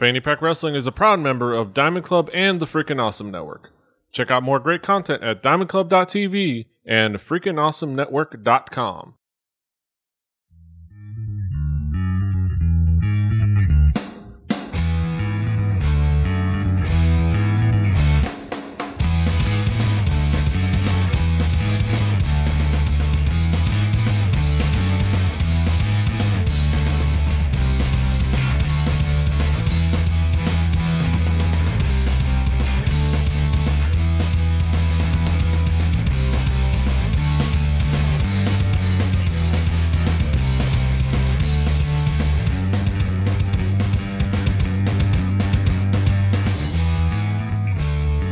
Fanny Pack Wrestling is a proud member of Diamond Club and the Freaking Awesome Network. Check out more great content at diamondclub.tv and freakingawesomenetwork.com.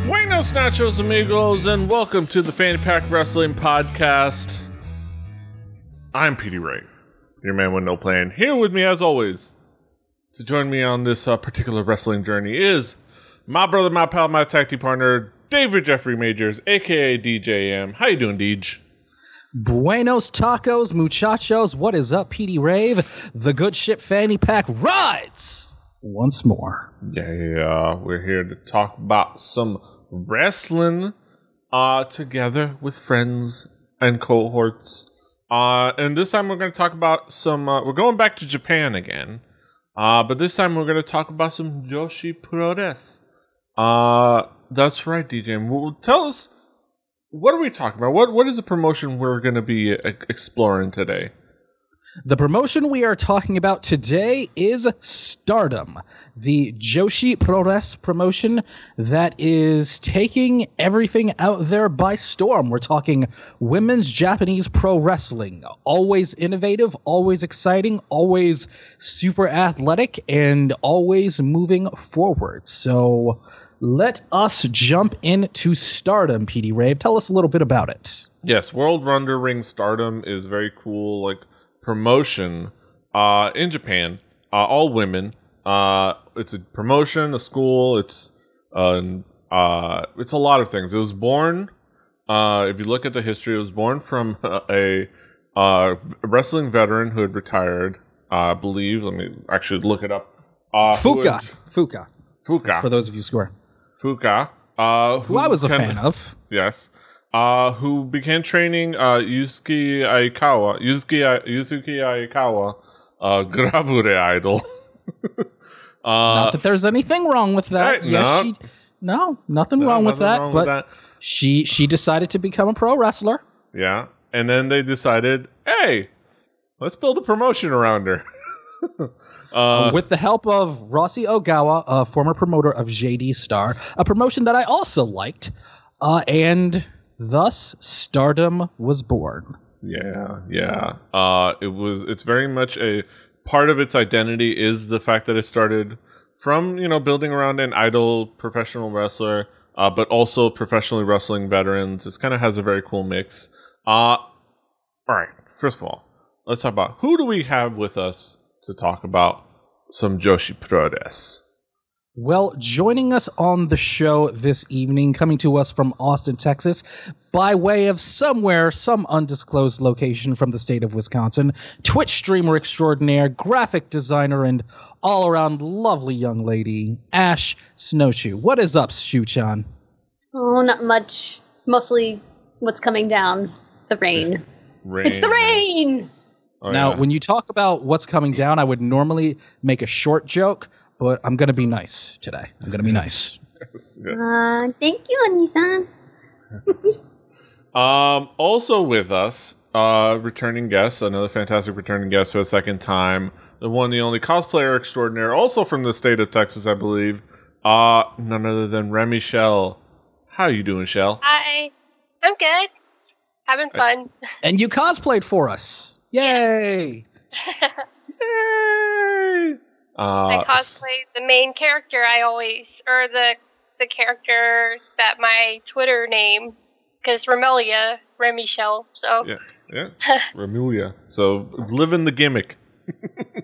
Buenos nachos, amigos, and welcome to the Fanny Pack Wrestling Podcast. I'm Petey Rave, your man with no plan. Here with me, as always, to join me on this particular wrestling journey is my brother, my pal, my tag team partner, David Jeffrey Majors, a.k.a. DJM. How you doing, Deej? Buenos tacos, muchachos. What is up, Petey Rave? The good ship Fanny Pack rides once more. Yeah, we're here to talk about some wrestling together with friends and cohorts. And this time we're going to talk about some... we're going back to Japan again. But this time we're going to talk about some Joshi Pro-Res. That's right, DJ. Well, tell us, what are we talking about? What is the promotion we're going to be exploring today? The promotion we are talking about today is Stardom, the Joshi Pro-Res promotion that is taking everything out there by storm. We're talking women's Japanese pro wrestling. Always innovative, always exciting, always super athletic, and always moving forward. So let us jump into Stardom, Petey Rave. Tell us a little bit about it. Yes, World Wonder Ring Stardom is very cool, promotion in Japan, all women. It's a promotion, a school. It's a lot of things. It was born, if you look at the history, it was born from a wrestling veteran who had retired, I believe. Let me actually look it up. Fuka. For those of you who are. Fuka. Who I was a fan of. Yes. Who began training Yusuke Aikawa, Gravure Idol. Not that there's anything wrong with that. Right, nothing wrong with that. But she decided to become a pro wrestler. Yeah, and then they decided, hey, let's build a promotion around her. With the help of Rossi Ogawa, a former promoter of JD Star, a promotion that I also liked, and thus Stardom was born. Yeah. It's very much a part of its identity is the fact that it started from, building around an idol professional wrestler, but also professionally wrestling veterans. It kind of has a very cool mix. All right, first of all, let's talk about who do we have with us to talk about some Joshi Pro-Res. Well, joining us on the show this evening, coming to us from Austin, Texas, by way of some undisclosed location from the state of Wisconsin, Twitch streamer extraordinaire, graphic designer, and all-around lovely young lady, Ash Snowschu. What is up, Shu-chan? Oh, not much. Mostly what's coming down. The rain. It's the rain! Oh, now, when you talk about what's coming down, I would normally make a short joke, but I'm going to be nice today. I'm going to be nice. Yes. Thank you, Ani-san. Also with us, returning guest, another fantastic returning guest for a second time, the one, the only cosplayer extraordinaire, also from the state of Texas, I believe, none other than Remishell. How you doing, Shell? Hi. I'm good. Having fun. And you cosplayed for us. Yay! Yay! I cosplayed the main character the character that my Twitter name, because Remishell, so. Yeah. Remulia. So, living the gimmick.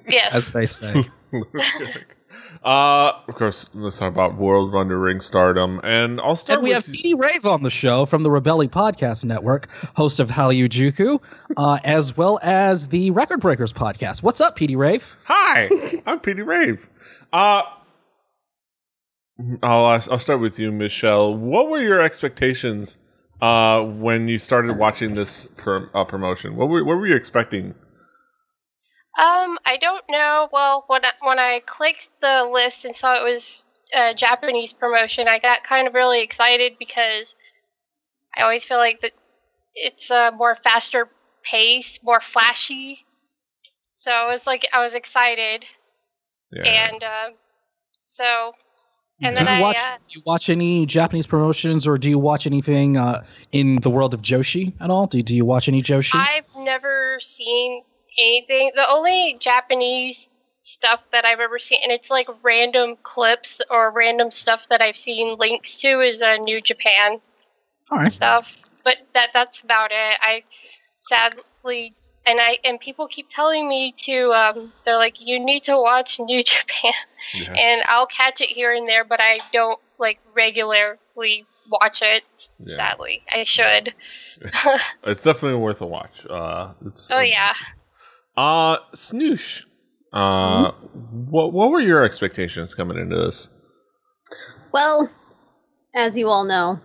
Yes. As they say. Of course, let's talk about World Wonder Ring Stardom, and I'll start. And we have Petey Rave on the show from the Rebelli Podcast Network, host of Hallyu-Juku, as well as the Record Breakers podcast. What's up, Petey Rave? Hi, I'm Petey Rave. I'll start with you, Michelle. What were your expectations when you started watching this promotion? What were you expecting? I don't know. Well, when I clicked the list and saw it was a Japanese promotion, I got kind of really excited because I always feel like that it's a more faster pace, more flashy. So I was excited, and and do then you watch any Japanese promotions, or do you watch anything in the world of Joshi at all? Do you watch any Joshi? I've never seen anything. The only Japanese stuff that I've ever seen, and it's like random clips or random stuff that I've seen links to, is New Japan stuff. But that's about it. I sadly, and people keep telling me to. They're like, you need to watch New Japan, and I'll catch it here and there, but I don't like regularly watch it. Yeah. Sadly, I should. It's definitely worth a watch. Snoosh. What were your expectations coming into this? Well, as you all know,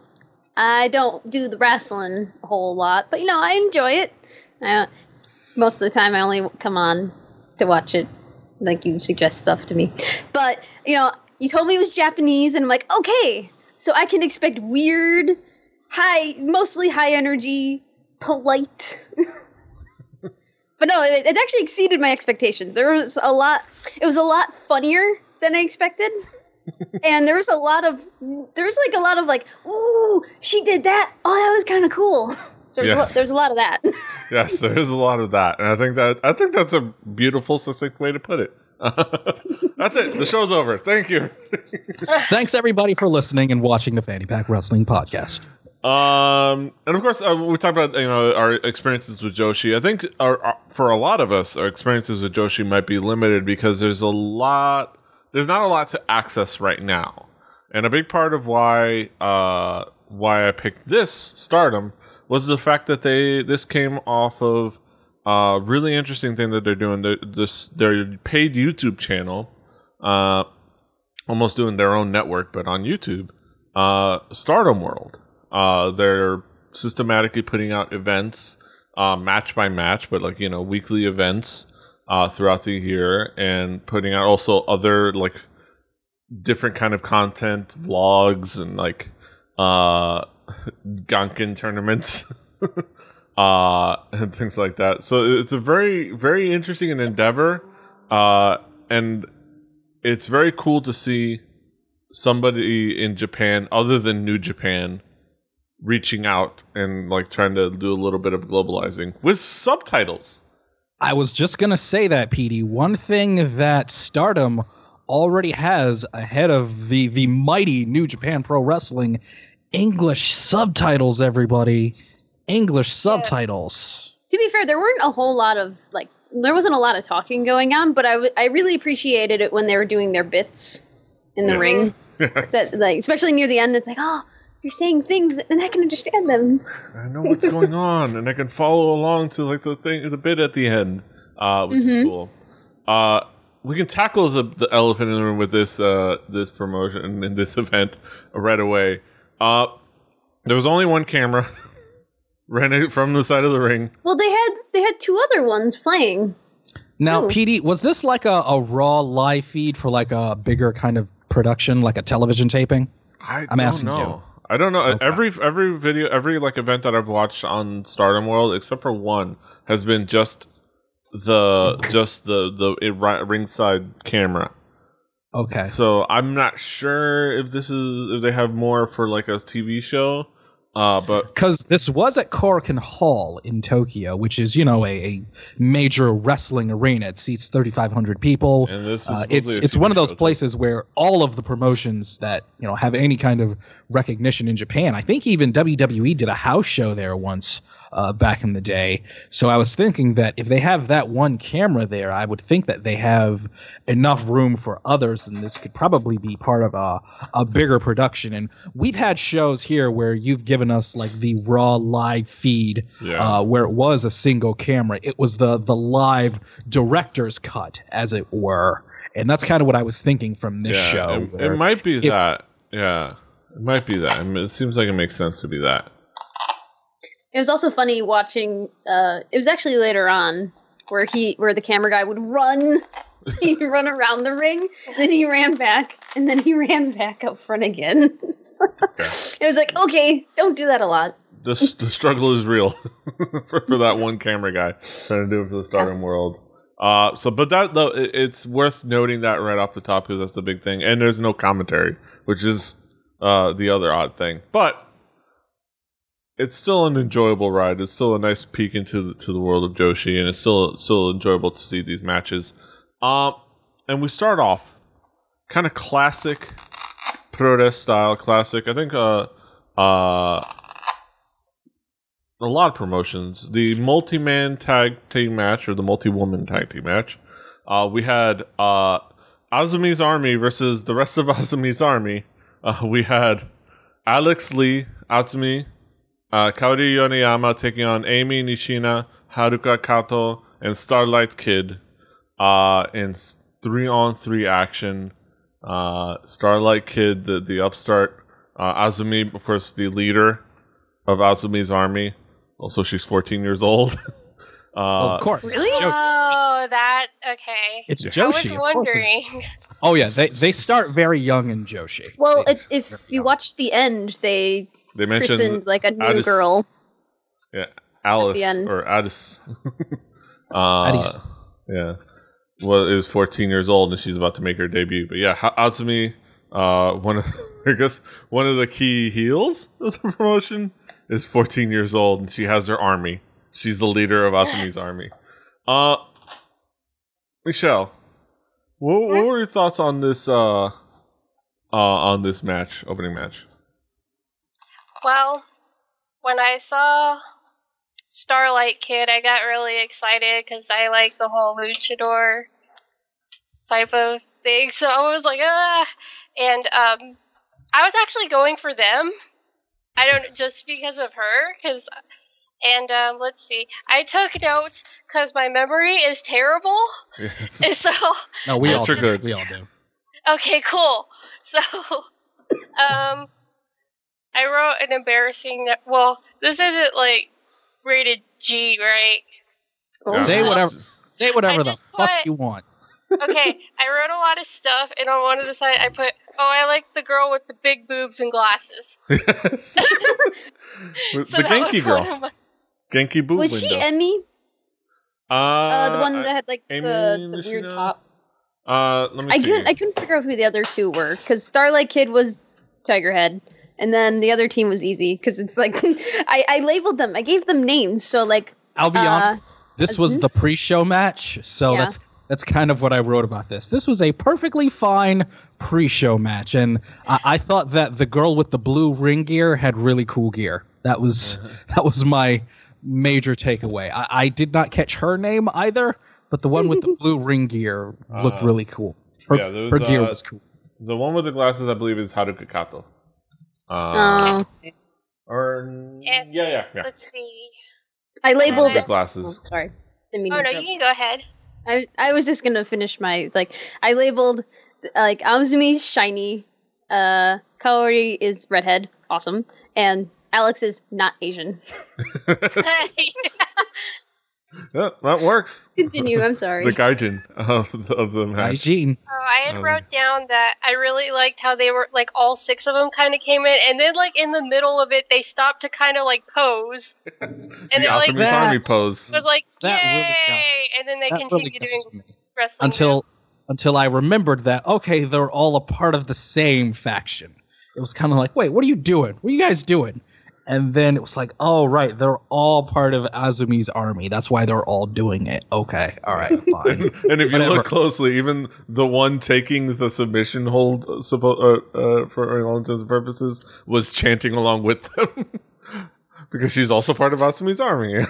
I don't do the wrestling a whole lot, but I enjoy it. Most of the time, I only come on to watch it, like you suggest stuff to me. But you told me it was Japanese, and I'm like, okay, so I can expect weird, mostly high energy, polite. But no, it actually exceeded my expectations. It was a lot funnier than I expected. And there was a lot of ooh, she did that. Oh, that was kind of cool. So there's a lot of that. Yes, there is a lot of that. And I think that's a beautiful, succinct way to put it. That's it. The show's over. Thank you. Thanks everybody for listening and watching the Fanny Pack Wrestling Podcast. And of course, we talked about our experiences with Joshi. I think for a lot of us, our experiences with Joshi might be limited because there's not a lot to access right now. And a big part of why I picked this Stardom was the fact that this came off of a really interesting thing that they're doing. Their paid YouTube channel, almost doing their own network, but on YouTube, Stardom World. They're systematically putting out events, match by match, but weekly events throughout the year, and putting out also other different kind of content, vlogs, and Ganken tournaments, and things like that. So it's a very, very interesting endeavor, and it's very cool to see somebody in Japan other than New Japan reaching out and trying to do a little bit of globalizing with subtitles. I was just going to say that, Petey. One thing that Stardom already has ahead of the mighty New Japan Pro Wrestling: English subtitles, everybody. English subtitles. To be fair, there wasn't a lot of talking going on, but I really appreciated it when they were doing their bits in the ring. Yes. That, especially near the end, it's you're saying things and I can understand them. I know what's going on, and I can follow along to the bit at the end, which is cool. We can tackle the elephant in the room with this promotion and this event right away. There was only one camera ran from the side of the ring. Well, they had two other ones playing. Now, Petey, was this like a raw live feed for a bigger kind of production, like a television taping? I'm asking you. I don't know. Okay. Every video, every event that I've watched on Stardom World, except for one, has been just the ringside camera. Okay. So I'm not sure if they have more for a TV show. But because this was at Korakuen Hall in Tokyo, which is a major wrestling arena. It seats 3,500 people. And this is it's one of those places where all of the promotions that have any kind of recognition in Japan. I think even WWE did a house show there once back in the day. So I was thinking that if they have that one camera there, I would think that they have enough room for others, and this could probably be part of a bigger production. And we've had shows here where you've given us the raw live feed, where it was a single camera. It was the live director's cut, as it were, and that's kind of what I was thinking from this show. It might be that Yeah, it might be that. I mean, it seems like it makes sense to be that. It was also funny watching. It was actually later on where the camera guy would run. He'd run around the ring, then he ran back, and then he ran back up front again. Okay. It was like, okay, don't do that a lot. The struggle is real for that one camera guy trying to do it for the Stardom World. But that though, it's worth noting that right off the top because that's the big thing, and there's no commentary, which is the other odd thing. But it's still an enjoyable ride. It's still a nice peek into the world of Joshi, and it's still enjoyable to see these matches. And we start off kind of classic Pro-Res style, classic. I think a lot of promotions. The multi-man tag team match or the multi-woman tag team match. We had Azumi's Army versus the rest of Azumi's Army. We had Alex Lee, Azumi, Kaori Yoneyama taking on Amy Nishina, Haruka Kato, and Starlight Kid in 3-on-3 action. Starlight Kid, the upstart. Azumi, of course, the leader of Azumi's Army. Also, she's 14 years old. Of course. Really? Oh, that okay. It's I Joshi. was Of course wondering. it is. Oh yeah, they start very young in Joshi. Well, They if start very you young. watch the end, they mentioned christened like a new Addis- girl. Yeah, Alice the end. or Addis. Addis. Yeah. Well, is 14 years old and she's about to make her debut. But yeah, Atsumi, one of the key heels of the promotion is 14 years old and she has her army. She's the leader of Atsumi's army. Michelle, what were your thoughts on this match, opening match? Well, when I saw Starlight Kid, I got really excited because I like the whole luchador type of thing. So I was like, ah! And I was actually going for them. I don't just because of her, let's see. I took notes because my memory is terrible. Yes. And so No, we all Notes are do. good. We all do. okay, cool. So I wrote an embarrassing. Well, this isn't like rated G, right? Oh. Say whatever. Say whatever I the just fuck put- you want. Okay, I wrote a lot of stuff, and on one of the side I put, "Oh, I like the girl with the big boobs and glasses." Yes. The So that Genki was girl. one of my- Genki boob Was window. she Emmy? The one that had like Amy the weird Nishina? top. Let me see. I couldn't figure out who the other two were because Starlight Kid was Tigerhead, and then the other team was easy because it's like I labeled them. I gave them names. So like I'll be honest. This was mhm. the pre-show match, so Yeah. that's kind of what I wrote about this. This was a perfectly fine pre-show match, and I thought that the girl with the blue ring gear had really cool gear. That was my major takeaway. I did not catch her name either, but the one with the blue ring gear looked really cool. Her gear was cool. The one with the glasses, I believe, is Haruka Kato. Oh. Yeah. Let's see. I labeled The it. glasses. Oh, sorry. Didn't mean to Oh no, interrupt. you can go ahead. I was just gonna finish my I labeled like Azumi's shiny, Kaori is redhead, awesome, and Alex is not Asian. Yeah, that works. Continue. I'm sorry. The gaijin of the match. Hygiene. Oh, I had wrote down that I really liked how they were like all six of them kind of came in, and then like in the middle of it, they stopped to kind of like pose. Yes. And The they're like- Asumi's That- Army pose. It was like That really yay, got me. and then they That really continued got doing to me. wrestling. Until I remembered that, okay, they're all a part of the same faction. It was kind of like, wait, what are you doing? What are you guys doing? And then it was like, oh, right, they're all part of Azumi's army. That's why they're all doing it. Okay, all right, fine. And if you Whatever. look closely, even the one taking the submission hold, for all intents and purposes, was chanting along with them because she's also part of Asumi's army.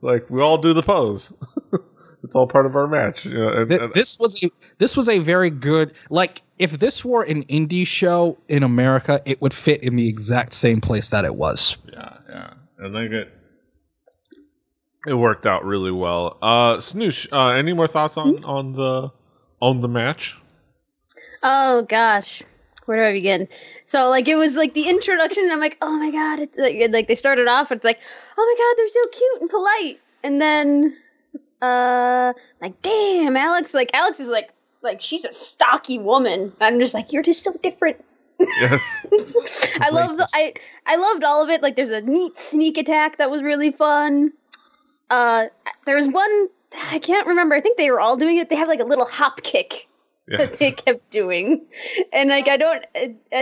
Like we all do the pose. It's all part of our match. You know, and This was a very good, like, if this were an indie show in America, it would fit in the exact same place that it was. yeah. I think it worked out really well. Snoosh, any more thoughts on the match? Oh gosh. where do I begin? So like it was like the introduction, and I'm like, oh my god, it's like they started off, it's like, oh my god, they're so cute and polite, and then like damn, Alex is like she's a stocky woman. I'm just like, you're just so different. Yes. I loved all of it. Like there's a neat sneak attack that was really fun. There's one I can't remember. I think they were all doing it. They have like a little hop kick. Yes. That they kept doing, and like I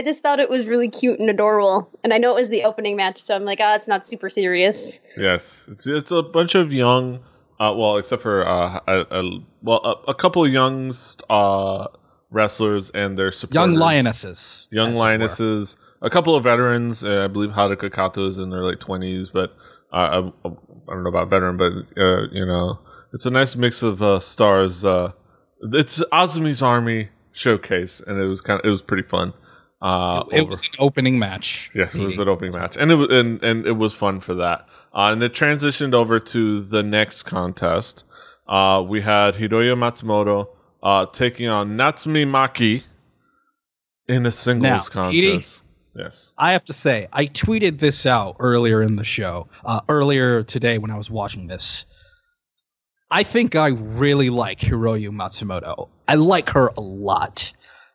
just thought it was really cute and adorable, and I know it was the opening match, so I'm like, it's not super serious. Yes, it's a bunch of young, well, except for a couple of young wrestlers and their supporters. Young lionesses, a couple of veterans. I believe Haruka Kato is in their late 20s, but I don't know about veteran, but it's a nice mix of stars. It's Azumi's Army showcase, and it was pretty fun. It was an opening match. Yes, it was an opening match, and it was fun for that. And it transitioned over to the next contest. We had Hiroya Matsumoto taking on Natsumi Maki in a singles contest. Yes, I have to say, I tweeted this out earlier in the show, earlier today when I was watching this. I think I really like Hiroyu Matsumoto. I like her a lot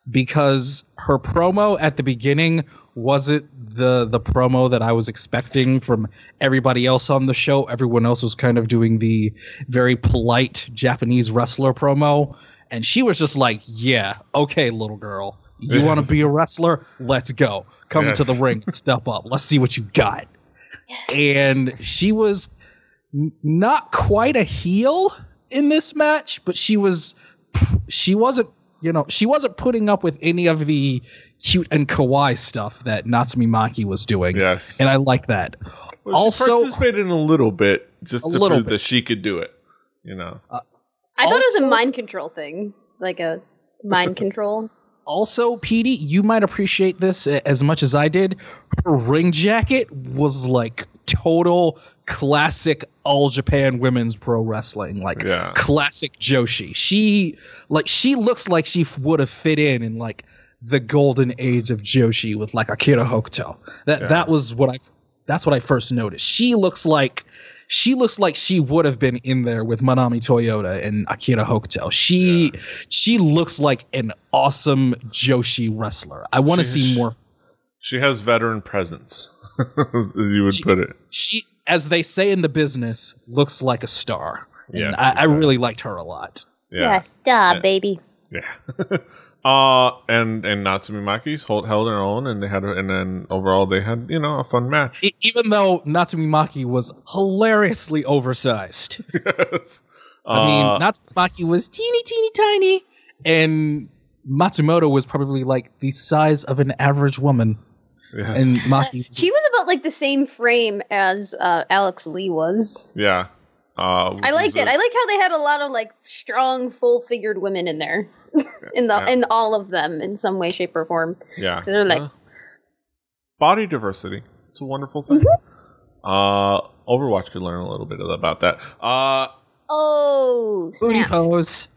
because her promo at the beginning wasn't the promo that I was expecting from everybody else on the show. Everyone else was kind of doing the very polite Japanese wrestler promo. And she was just like, yeah, okay, little girl. You want to be a wrestler? Let's go. Come into the ring. Step up. Let's see what you got. And she was not quite a heel in this match, but she wasn't putting up with any of the cute and kawaii stuff that Natsumi Maki was doing. Yes. And I like that. Well, also, she participated in a little bit just to prove that she could do it. I thought it was a mind control thing. Like a mind control. Also, Petey, you might appreciate this as much as I did. Her ring jacket was like total classic All Japan women's pro wrestling, like classic Joshi. She looks like she would have fit in like the golden age of Joshi with like Akira Hokuto. That's what I first noticed. She looks like she would have been in there with Manami Toyota and Akira Hokuto. She looks like an awesome Joshi wrestler. I want to see more. She has veteran presence, as you would put it. She, as they say in the business, looks like a star. Yes, I really liked her a lot. Yeah, star, baby. Yeah. And Natsumi Maki's held her own, and then overall they had a fun match. Even though Natsumi Maki was hilariously oversized. Yes. I mean, Natsumi Maki was teeny tiny, and Matsumoto was probably like the size of an average woman. Yes. And Maki, she was about like the same frame as Alex Lee was. Yeah. I liked it. I like how they had a lot of like strong, full-figured women in there, in all of them in some way, shape, or form. Yeah. So they're like body diversity. It's a wonderful thing. Overwatch could learn a little bit about that. Oh, booty pose.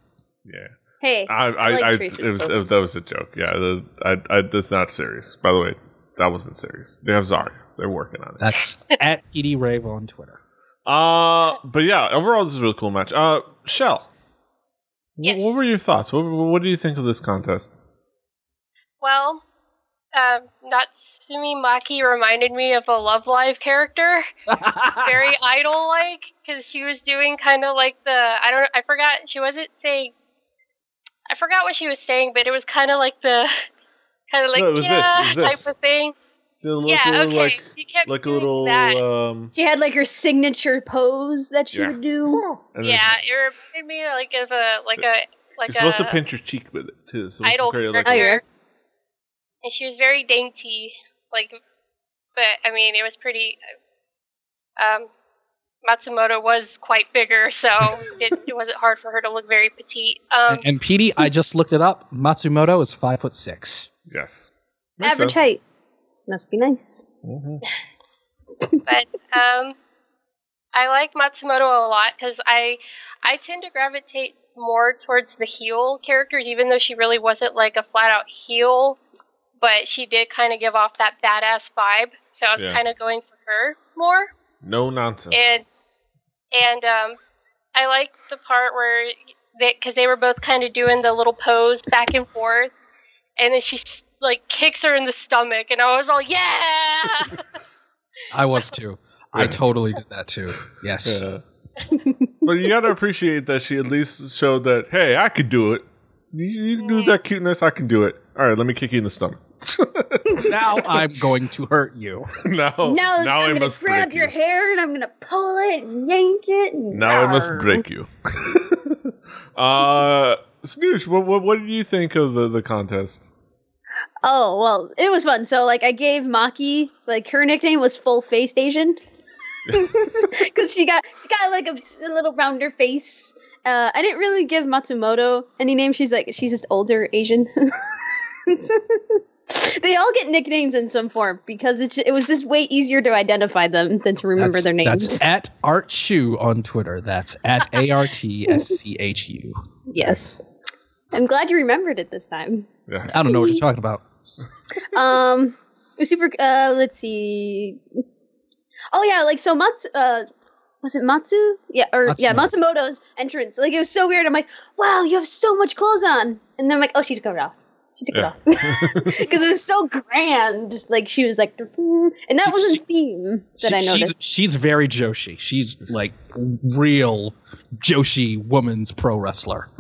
Yeah. Hey, that was a joke. Yeah. That's not serious. By the way, that wasn't serious. They have Zarya. They're working on it. That's at PD Rave on Twitter. But yeah, overall, this is a really cool match. Shell, what were your thoughts? What do you think of this contest? Well, Natsumi Maki reminded me of a Love Live character, very idol-like, because she was doing kind of like I forgot what she was saying, but it was kind of like type of thing. Like a little. She had like her signature pose that she would do. It reminded me of You're supposed to pinch your cheek with it too. So idol character. And she was very dainty, but I mean, it was pretty. Matsumoto was quite bigger, so it wasn't hard for her to look very petite. And Petey, I just looked it up. Matsumoto is 5'6". Yes, average height. Must be nice. Mm-hmm. But I like Matsumoto a lot because I tend to gravitate more towards the heel characters, even though she really wasn't like a flat out heel. but she did kind of give off that badass vibe. So I was kind of going for her more. No nonsense. And I liked the part where because they were both kind of doing the little pose back and forth, and then she like kicks her in the stomach, and I was all, yeah. I was too. I totally did that too. Yes. Yeah. But you gotta appreciate that she at least showed that, hey, I could do it. You can do that cuteness, I can do it. All right, let me kick you in the stomach. Now I'm going to hurt you. Now I'm gonna grab your hair and I'm gonna pull it and yank it. And now I must break you. Snoosh, what did you think of the contest? Oh, well, it was fun. So, like, I gave Maki, like, her nickname was Full Faced Asian. Because she got like a little rounder face. I didn't really give Matsumoto any name. She's just older Asian. They all get nicknames in some form because it was just way easier to identify them than to remember their names. That's at Artschu on Twitter. That's at ARTSCHU. Yes. I'm glad you remembered it this time. Yes. I don't know what you're talking about. Super. Let's see. Oh yeah, like so. Was it Matsu? Yeah, Matsumoto's entrance. Like it was so weird. I'm like, wow, you have so much clothes on, and then I'm like, oh, she took it off. She took it off because it was so grand. Like she was like, and that was a theme that I noticed. She's very Joshi. She's like real Joshi woman's pro wrestler.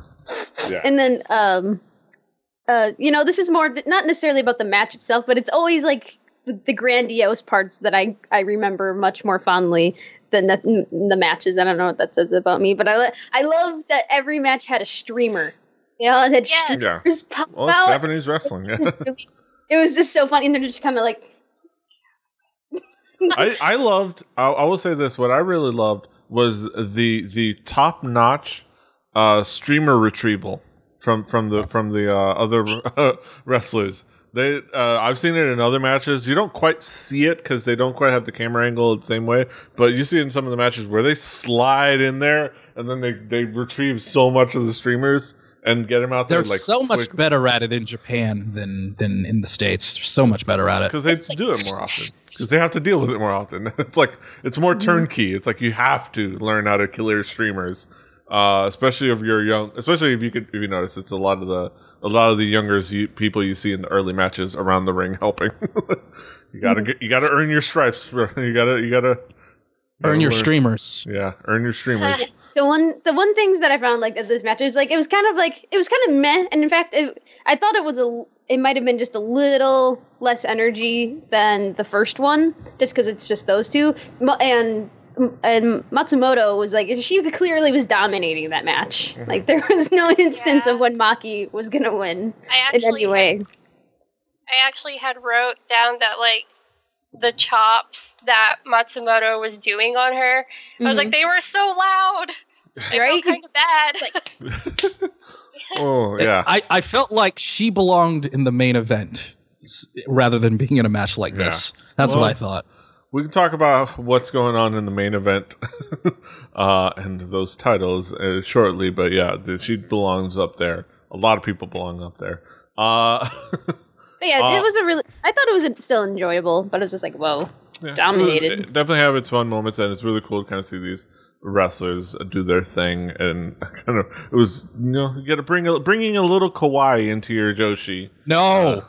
Yeah. And then, this is more not necessarily about the match itself, but it's always like the grandiose parts that I remember much more fondly than the matches. I don't know what that says about me, but I love that every match had a streamer. You know, it had streamers pop out. It's Japanese wrestling. Yeah. It was just so funny, and they're just kind of like. I loved. I will say this: what I really loved was the top notch streamer retrieval from the other wrestlers. I've seen it in other matches. You don't quite see it because they don't quite have the camera angle the same way, but you see it in some of the matches where they slide in there and then they retrieve so much of the streamers and get them out there. They're like so much better at it in Japan than in the States. They're so much better at it because they do it more often. Because they have to deal with it more often. It's more turnkey. It's like you have to learn how to kill your streamers. Especially if you're young, especially if you notice, it's a lot of the younger people you see in the early matches around the ring helping. you gotta earn your stripes, bro. You gotta earn your streamers. Yeah, earn your streamers. The one things that I found like at this match is like it was kind of meh, and in fact I thought it might have been just a little less energy than the first one, just because it's just those two, and Matsumoto was like, she clearly was dominating that match. Like there was no instance of when Maki was gonna win in any way. I actually had wrote down that like the chops that Matsumoto was doing on her. I was like, they were so loud. I felt kind of bad. Oh yeah. I felt like she belonged in the main event rather than being in a match like this. That's what I thought. We can talk about what's going on in the main event and those titles shortly, but yeah, she belongs up there. A lot of people belong up there. But yeah, it was I thought it was still enjoyable, but it was just like, whoa, dominated. It definitely have its fun moments, and it's really cool to kind of see these wrestlers do their thing, and kind of it was you got to bringing a little kawaii into your Joshi. No,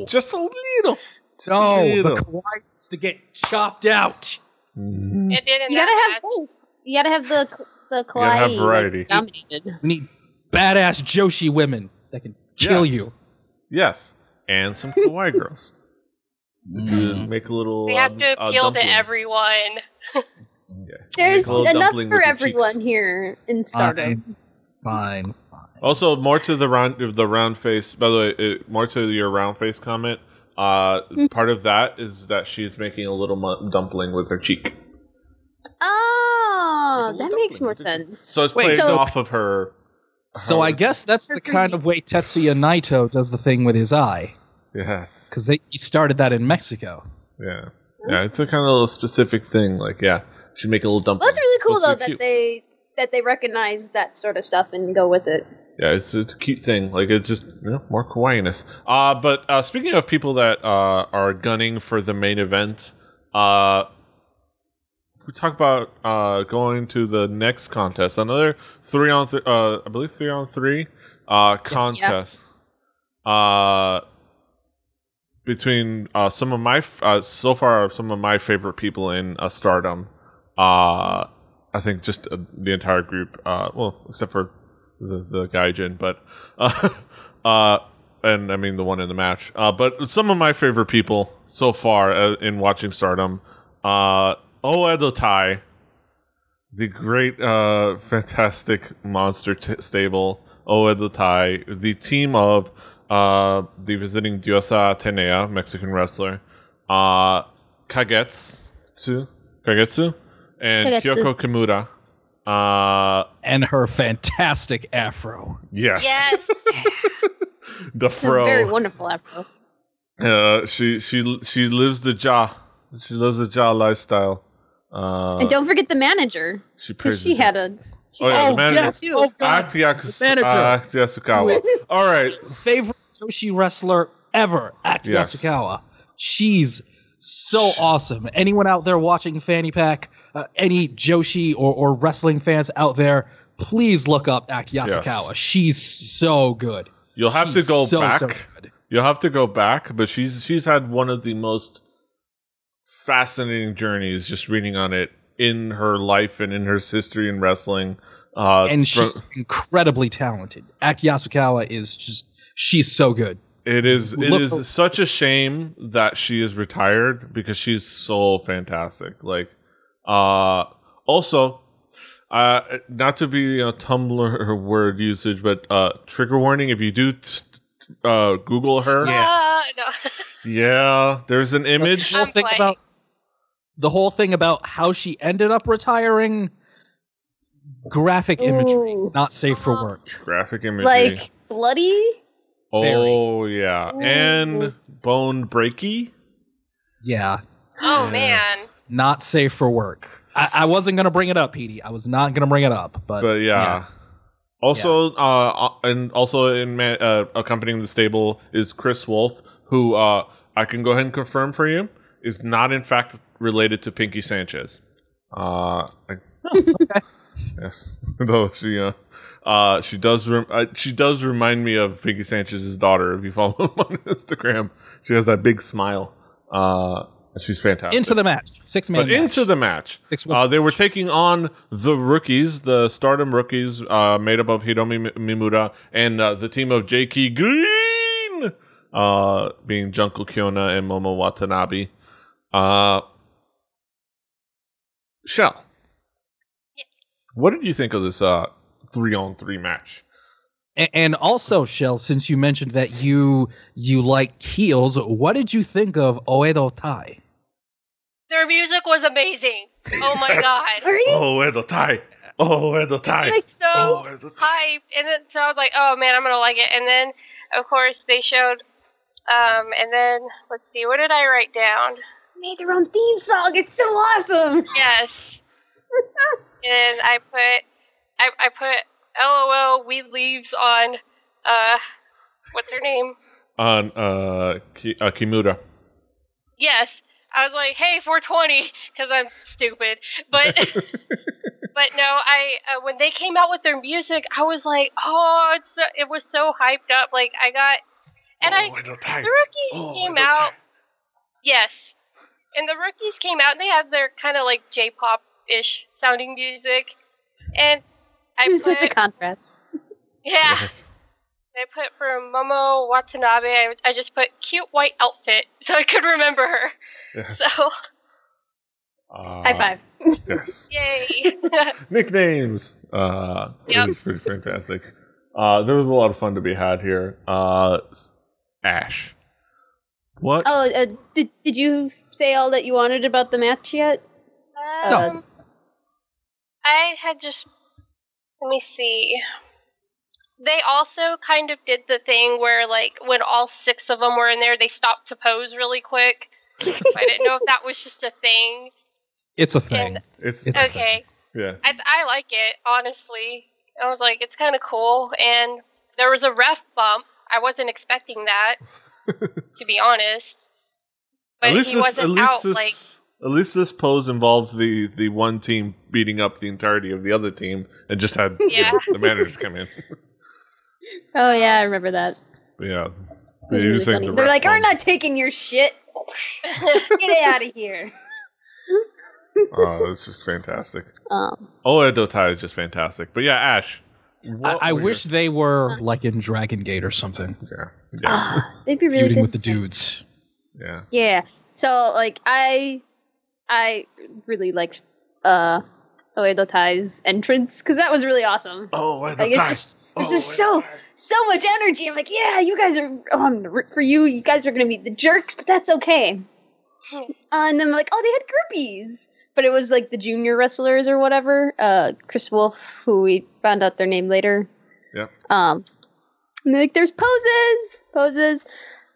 just a little. The kawaii needs to get chopped out. It didn't. You gotta have both. You gotta have the kawaii. You gotta have variety. Dominated. We need badass Joshi women that can kill you. Yes, and some kawaii girls. Make a little. We have to appeal to everyone. There's enough for everyone here in Stardom. Fine. Also, more to the round face. By the way, more to your round face comment. Part of that is that she's making a little dumpling with her cheek. Oh, that makes more sense. So it's played off of her. So I guess that's the kind of way Tetsuya Naito does the thing with his eye. Yes. Because he started that in Mexico. Yeah. Yeah, it's a kind of little specific thing. Like, she'd make a little dumpling. Well, that's really cool, though, that they recognize that sort of stuff and go with it. Yeah, it's a cute thing. Like, it's just, more kawaii-ness. But speaking of people that are gunning for the main event, we talk about going to the next contest, another 3-on-3, I believe 3-on-3 contest. Between some of my so far some of my favorite people in Stardom. I think just the entire group, well, except for the Gaijin, but and I mean the one in the match. But some of my favorite people so far in watching Stardom, Oedo Tai, the great, fantastic monster stable, Oedo Tai, the team of the visiting Diosa Atenea, Mexican wrestler, Kagetsu, and Kyoko Kimura. And her fantastic afro. Yes. The It's a fro. very wonderful afro. She lives the Ja lifestyle. And don't forget the manager. She Because praises she had a... Oh, yeah, the manager. Yes. Oh, God. The manager. Yasukawa. All right. Favorite Joshi wrestler ever, Aki Yes. Yasukawa. She's so awesome. Anyone out there watching Fanny Pack, any Joshi or wrestling fans out there, please look up Aki Yasukawa. Yes. She's so good. You'll have She's to go so back. good. You'll have to go back, but she's had one of the most fascinating journeys just reading on it in her life and in her history in wrestling. And she's incredibly talented. Aki Yasukawa is just, she's so good. It is such a shame that she is retired because she's so fantastic. Like, also, not to be a Tumblr word usage, but trigger warning: if you do Google her, No. yeah, there's an image. The whole thing about how she ended up retiring. Graphic imagery, Ooh. not safe for work. Graphic imagery, Like, bloody? oh yeah, Ooh. and bone breaky. Yeah, Oh man. not safe for work. I wasn't gonna bring it up, Petey. I was not gonna bring it up, but yeah. Also, and also accompanying the stable is Chris Wolf, who I can go ahead and confirm for you is not in fact related to Pinky Sanchez. Okay. Yes, though she does remind me of Pinky Sanchez's daughter. If you follow him on Instagram, she has that big smile. She's fantastic. Into the match, 6-man. But into the match, they were taking on the rookies, the Stardom rookies, made up of Hiromi Mimura and the team of J.K. Green, being Junko Kyona and Momo Watanabe. Shell, what did you think of this 3-on-3 match? And also, Shell, since you mentioned that you like heels, what did you think of Oedo Tai? Their music was amazing. Oh my god. Oedo Tai. Oedo Tai. Like so hyped. And then so I was like, oh man, I'm gonna like it. And then of course they showed and then let's see, what did I write down? Made their own theme song. It's so awesome. Yes. And I put LOL weed leaves on what's her name? On Kimura. Yes. I was like, hey, 420, because I'm stupid. But but no, I when they came out with their music, I was like, oh, it was so hyped up. Like I got, and the rookies came out. Yes, and the rookies came out, and they had their kind of like J-pop-ish sounding music, and It was such a contrast. Yeah. Yes. I put for Momo Watanabe, I just put cute white outfit so I could remember her. Yes. So, High five. Yes. yay. Nicknames. It was pretty fantastic. There was a lot of fun to be had here. Ash. What? Oh, did you say all that you wanted about the match yet? No. I had just, let me see. They also kind of did the thing where, like, when all 6 of them were in there, they stopped to pose really quick. I didn't know if that was just a thing. It's a thing. It's Okay. yeah. I like it, honestly. I was like, it's kind of cool. And there was a ref bump. I wasn't expecting that, to be honest. But he wasn't out, like... At least this pose involved the one team beating up the entirety of the other team and just had the managers come in. Oh, yeah, I remember that. But yeah. Really They're like, we're not taking your shit. Get out of here. Oh, that's just fantastic. Oedotai is just fantastic. But yeah, Ash. I wish they were like in Dragon Gate or something. Yeah. They'd be really feuding good. with the dudes. Yeah. Yeah. So, like, I really liked Oedotai's entrance because that was really awesome. Oh, like, it's just so much energy. I'm like, yeah, you guys are. Oh, I'm gonna root for you. You guys are gonna be the jerks, but that's okay. And then I'm like, oh, they had groupies, but it was like the junior wrestlers or whatever. Chris Wolf, who we found out their name later. Yeah. And like, there's poses.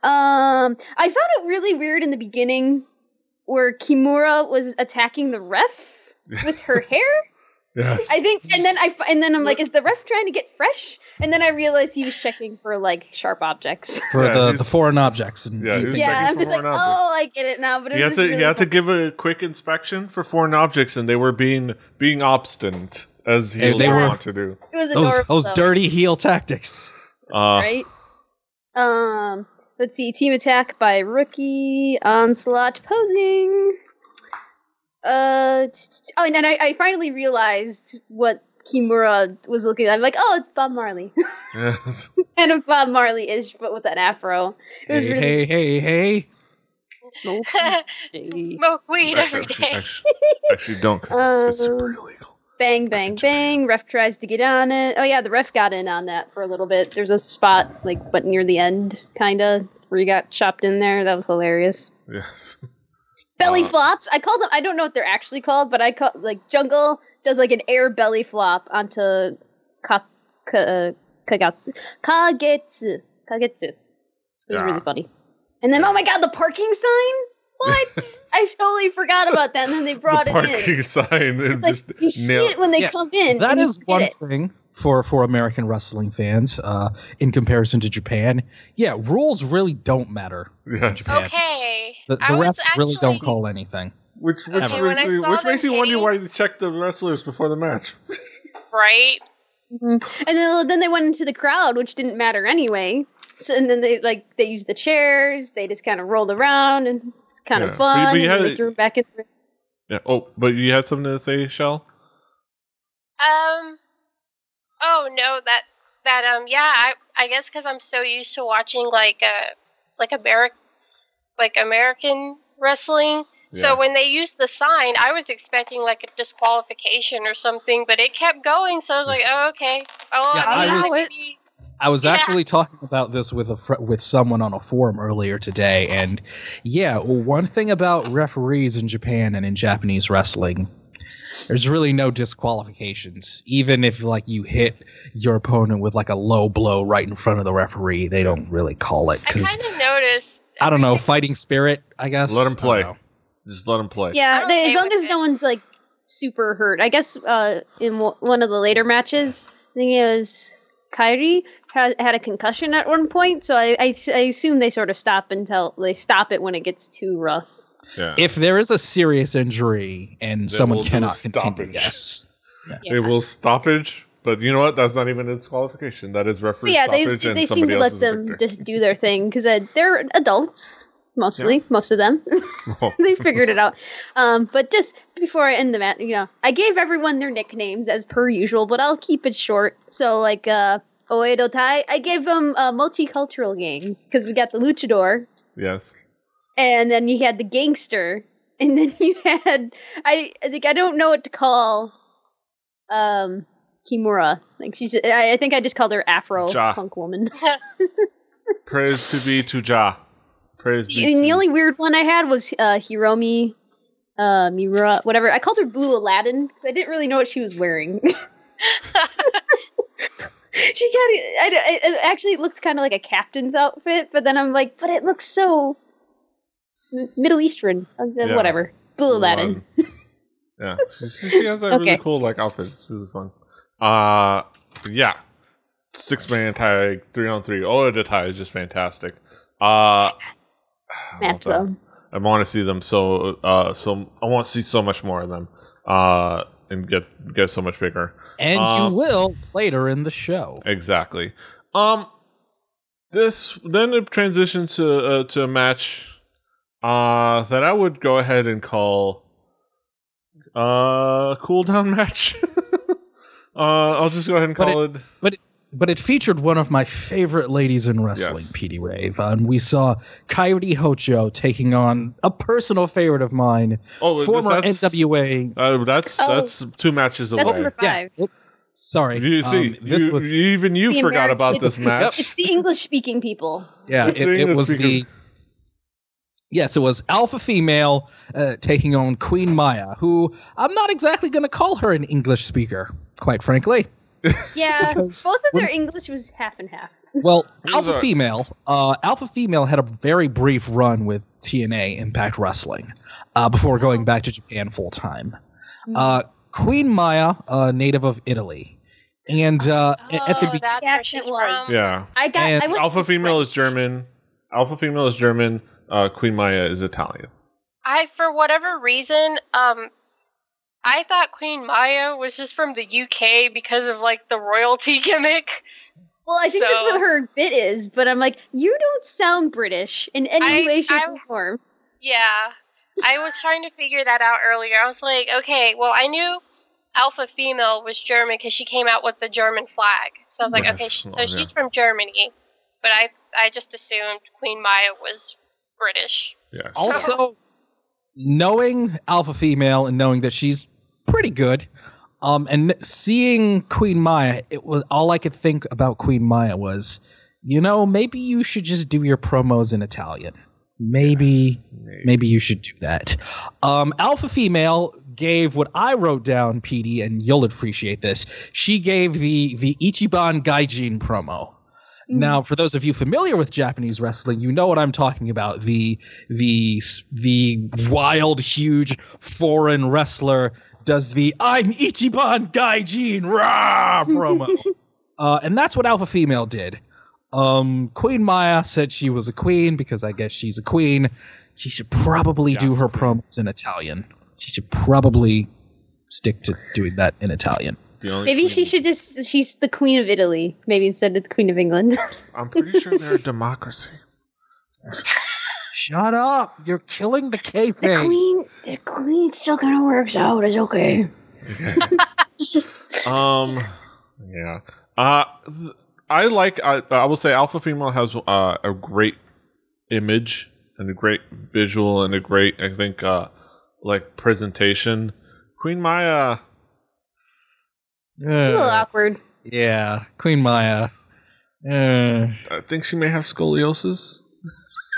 I found it really weird in the beginning where Kimura was attacking the ref with her hair. Yes. I think, and then I'm like, is the ref trying to get fresh? And then I realized he was checking for like sharp objects. For the foreign objects. And I'm just like, oh, I get it now. But you had to give a quick inspection for foreign objects, and they were being obstinate as heels want to do. It was adorable. Those dirty heel tactics. Right. Let's see. Team attack by Rookie. Onslaught posing. And then I finally realized what Kimura was looking at. I'm like, oh, it's Bob Marley. Yes. Kind of Bob Marley-ish, but with an afro. It was hey. Smoke weed every day. Actually, don't, because it's super illegal. Bang, bang, bang. Ref tries to get on it. Oh, yeah, the ref got in on that for a little bit. There's a spot, like, but near the end, kind of, where he got chopped in there. That was hilarious. Yes. Belly flops. I call them, I don't know what they're actually called, but I call, like, Jungle does, like, an air belly flop onto Kagetsu. It was really funny. And then, oh my god, the parking sign? What? I totally forgot about that, and then they brought it in. Parking sign. Like, you see it when they come in. That is one thing for American wrestling fans in comparison to Japan. Yeah, rules really don't matter in Japan. Okay. The refs really don't call anything. Which makes you wonder why they checked the wrestlers before the match. Right? Mm-hmm. And then they went into the crowd, which didn't matter anyway. So, and then they used the chairs. They just kind of rolled around, and it's kind of fun. But and they threw it back in. Yeah. Oh, but you had something to say, Shell? Oh no, I guess because I'm so used to watching American wrestling. Yeah. So when they used the sign, I was expecting like a disqualification or something, but it kept going. So I was like, oh, okay. I was actually talking about this with someone on a forum earlier today, and one thing about referees in Japan and in Japanese wrestling, there's really no disqualifications. Even if like you hit your opponent with like a low blow right in front of the referee, they don't really call it. I kind of noticed. I don't know, fighting spirit, I guess. Let him play. Just let him play. Yeah, as long as no one's like super hurt. I guess in one of the later matches, I think it was Kairi had a concussion at one point, so I assume they sort of stop it when it gets too rough. Yeah. If there is a serious injury and someone cannot continue, yes. It will stoppage, but you know what? That's not even a disqualification. That is referee stoppage. They seem to let them just do their thing because they're adults, mostly, most of them. They figured it out. But just before I end the match, I gave everyone their nicknames as per usual, but I'll keep it short. So, like, Oedotai, I gave them a multicultural gang because we got the luchador. Yes. And then you had the gangster, and then you had I think I don't know what to call Kimura. Like I think I just called her Afro punk woman. Praise to be to Ja. Praise be. And the only weird one I had was Hiromi Miura, whatever. I called her Blue Aladdin because I didn't really know what she was wearing. It actually looked kind of like a captain's outfit, but then I'm like, but it looks so Middle Eastern. Whatever. Blue Aladdin. Yeah. She has that really cool like outfit. It's really fun. Yeah. 6-man tag, 3-on-3. Oh, the tie is just fantastic. I want to see them so I want to see so much more of them. And get so much bigger. And you will later in the show. Exactly. This then it transitions to a match that I would go ahead and call a cool down match. I'll just go ahead and call it. But it featured one of my favorite ladies in wrestling, PD Rave. And we saw Coyote Hocho taking on a personal favorite of mine, former NWA. That's 2 matches away. That's number 5. Yeah. Sorry. You see, even you forgot about this match. It's the English-speaking people. Yeah, it was the... Yes, it was Alpha Female taking on Queen Maya, who I'm not exactly going to call her an English speaker, quite frankly. Yeah, both of their English was half and half. Well, Alpha Female had a very brief run with TNA Impact Wrestling before going back to Japan full time. Queen Maya, native of Italy, and at the beginning, that's where she's from. Yeah, Alpha Female is German. Queen Maya is Italian. For whatever reason, I thought Queen Maya was just from the UK because of like the royalty gimmick. Well, I think that's what her bit is, but I'm like, you don't sound British in any way, shape, or form. Yeah, I was trying to figure that out earlier. I was like, okay, well, I knew Alpha Female was German because she came out with the German flag. So I was like, okay, she's from Germany. But I just assumed Queen Maya was British. Yes. Also, knowing Alpha Female and knowing that she's pretty good, and seeing Queen Maya, it was all I could think about Queen Maya was, maybe you should just do your promos in Italian. Maybe you should do that. Alpha Female gave what I wrote down, PD, and you'll appreciate this. She gave the Ichiban Gaijin promo. Now, for those of you familiar with Japanese wrestling, you know what I'm talking about. The wild, huge foreign wrestler does the "I'm Ichiban Gaijin" rah promo, and that's what Alpha Female did. Queen Maya said she was a queen because I guess she's a queen. She should probably do her promos in Italian. She should probably stick to doing that in Italian. Maybe she should she's the Queen of Italy, maybe instead of the Queen of England. I'm pretty sure they're a democracy. Shut up! You're killing the kayfabe. The Queen still kind of works out. It's okay. Yeah. I will say Alpha Female has a great image and a great visual and a great, I think, presentation. Queen Maya... She's a little awkward. Yeah, Queen Maya. I think she may have scoliosis.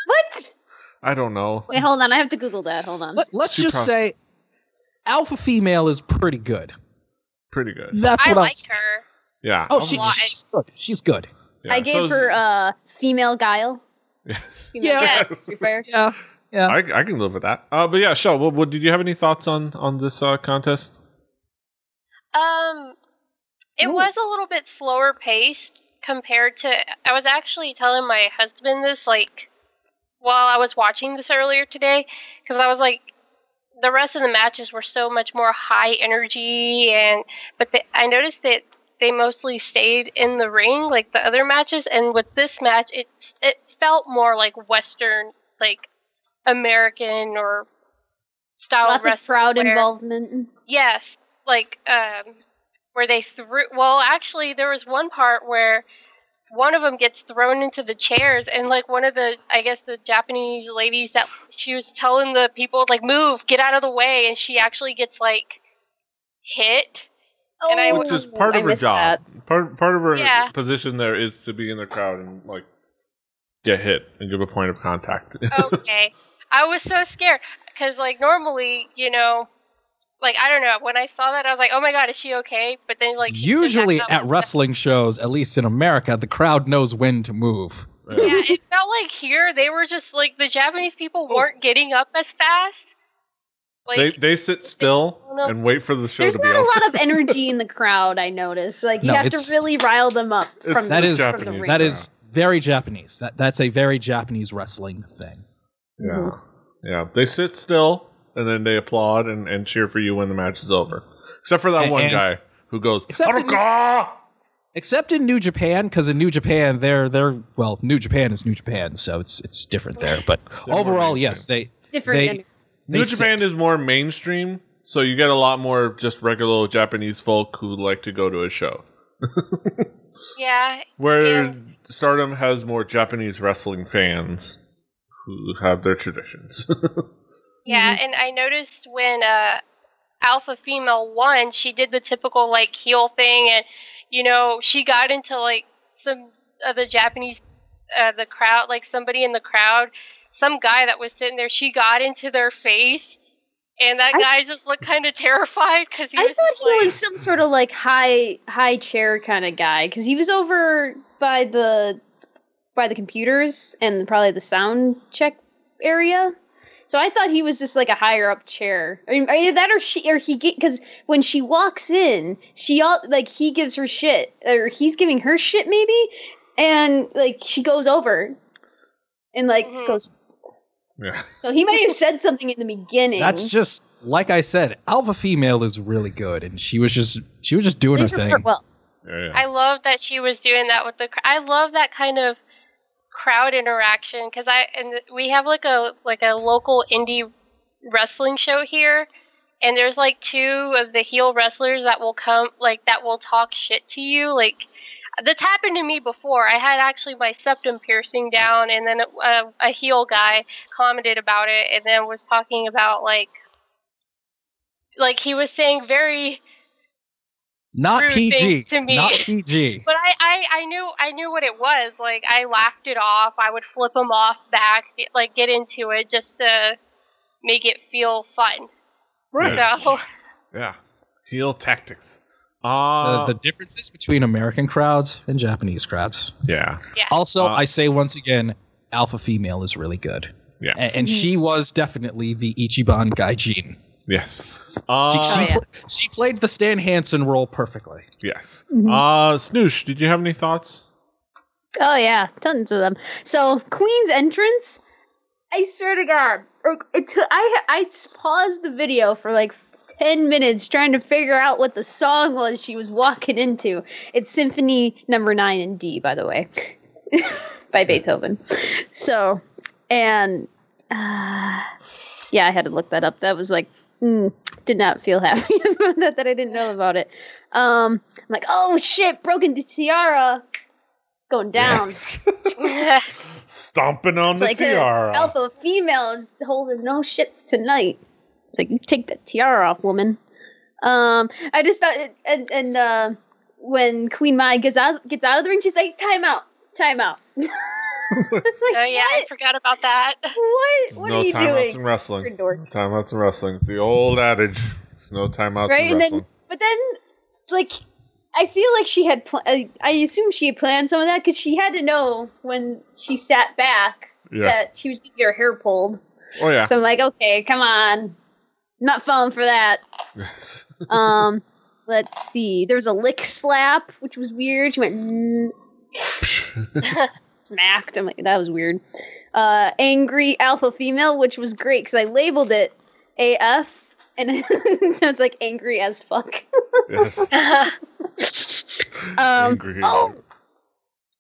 What? I don't know. Wait, hold on. I have to Google that. Hold on. Let's just say Alpha Female is pretty good. Pretty good. That's I what liked her. Yeah. Oh, she's good. She's good. Yeah, I gave her female guile. Yes. Yeah. Yeah. Yeah. I can live with that. But yeah, Shel, what did you have any thoughts on this contest? It was a little bit slower paced compared to. I was actually telling my husband this while I was watching this earlier today, because I was like, the rest of the matches were so much more high energy, but I noticed that they mostly stayed in the ring like the other matches, and with this match, it felt more like Western, like American or style Lots wrestling. of crowd involvement. Yes, where they threw. Well, actually, there was one part where one of them gets thrown into the chairs, and one of the, I guess, the Japanese ladies that she was telling the people move, get out of the way, and she actually gets hit. Oh, which is part of her job. That. Part of her position there is to be in the crowd and get hit and give a point of contact. Okay, I was so scared because normally, I don't know. When I saw that, I was like, "Oh my god, is she okay?" But then, usually at wrestling shows, at least in America, the crowd knows when to move. Yeah, it felt like here they were just the Japanese people weren't getting up as fast. Like They sit still and wait for the show There's to be not over. a lot of energy in the crowd, I noticed. Like, you No, have to really rile them up from that the, is from the Japanese. ring. That is very Japanese. That's a very Japanese wrestling thing. Yeah. Yeah. They sit still and then they applaud and cheer for you when the match is over. Except for that one guy who goes, Haruka! Except in New Japan, because in New Japan, New Japan is New Japan, so it's different there. But overall, yes, Different. New Japan is more mainstream, so you get a lot more just regular Japanese folk who like to go to a show. Yeah. Where Stardom has more Japanese wrestling fans who have their traditions. Yeah, and I noticed when Alpha Female won, she did the typical like heel thing, and she got into like some of the Japanese the crowd, like somebody in the crowd, some guy that was sitting there, she got into their face, and that guy just looked kind of terrified because I thought he was some sort of like high chair kind of guy, because he was over by the computers and probably the sound check area. So I thought he was just like a higher up chair. I mean, either that or he because when she walks in, he gives her shit, or he's giving her shit maybe, and like she goes over and like goes. Yeah. So he may have said something in the beginning. That's just like I said. Alpha Female is really good, and she was just doing her thing. Well, Yeah. I love that she was doing that with I love that kind of crowd interaction, because we have like a local indie wrestling show here, and there's like two of the heel wrestlers that will come, like that will talk shit to you. Like that's happened to me before. I had actually my septum piercing down, and then a heel guy commented about it, and then was talking about like he was saying very Not rude PG. things to me. Not PG. But I knew what it was. Like I laughed it off. I would flip them off back, get into it just to make it feel fun. Right. So Yeah. Heel tactics. The differences between American crowds and Japanese crowds. Yeah. Also, I say once again, Alpha Female is really good. Yeah. And she was definitely the Ichiban Gaijin. Yes. She played the Stan Hansen role perfectly. Yes. Snoosh, did you have any thoughts? oh yeah, tons of them. So Queen's entrance, I swear to God, like I paused the video for like 10 minutes trying to figure out what the song was she was walking into. It's Symphony No. 9 in D, by the way, by Beethoven. So, and yeah, I had to look that up. That was like, did not feel happy about that I didn't know about it. I'm like, oh shit, broken tiara. It's going down. Yes. Stomping on It's the like tiara. Alpha Female is holding no shits tonight. It's like, you take that tiara off, woman. I just thought, and when Queen Mai gets out of the ring, she's like, time out. Like, oh yeah, I forgot about that. What are you doing? Timeouts in wrestling. Timeouts in wrestling. It's the old adage. There's no timeouts in wrestling. But then, like, I feel like she had. I assume she had planned some of that, because she had to know when she sat back that she was going to get her hair pulled. Oh yeah. So I'm like, okay, come on, I'm not falling for that. Yes. Let's see. There was a lick slap, which was weird. She went. Smacked. I'm like, that was weird. Angry Alpha Female, which was great because I labeled it AF, and it sounds like angry as fuck. Yes. Angry. Oh,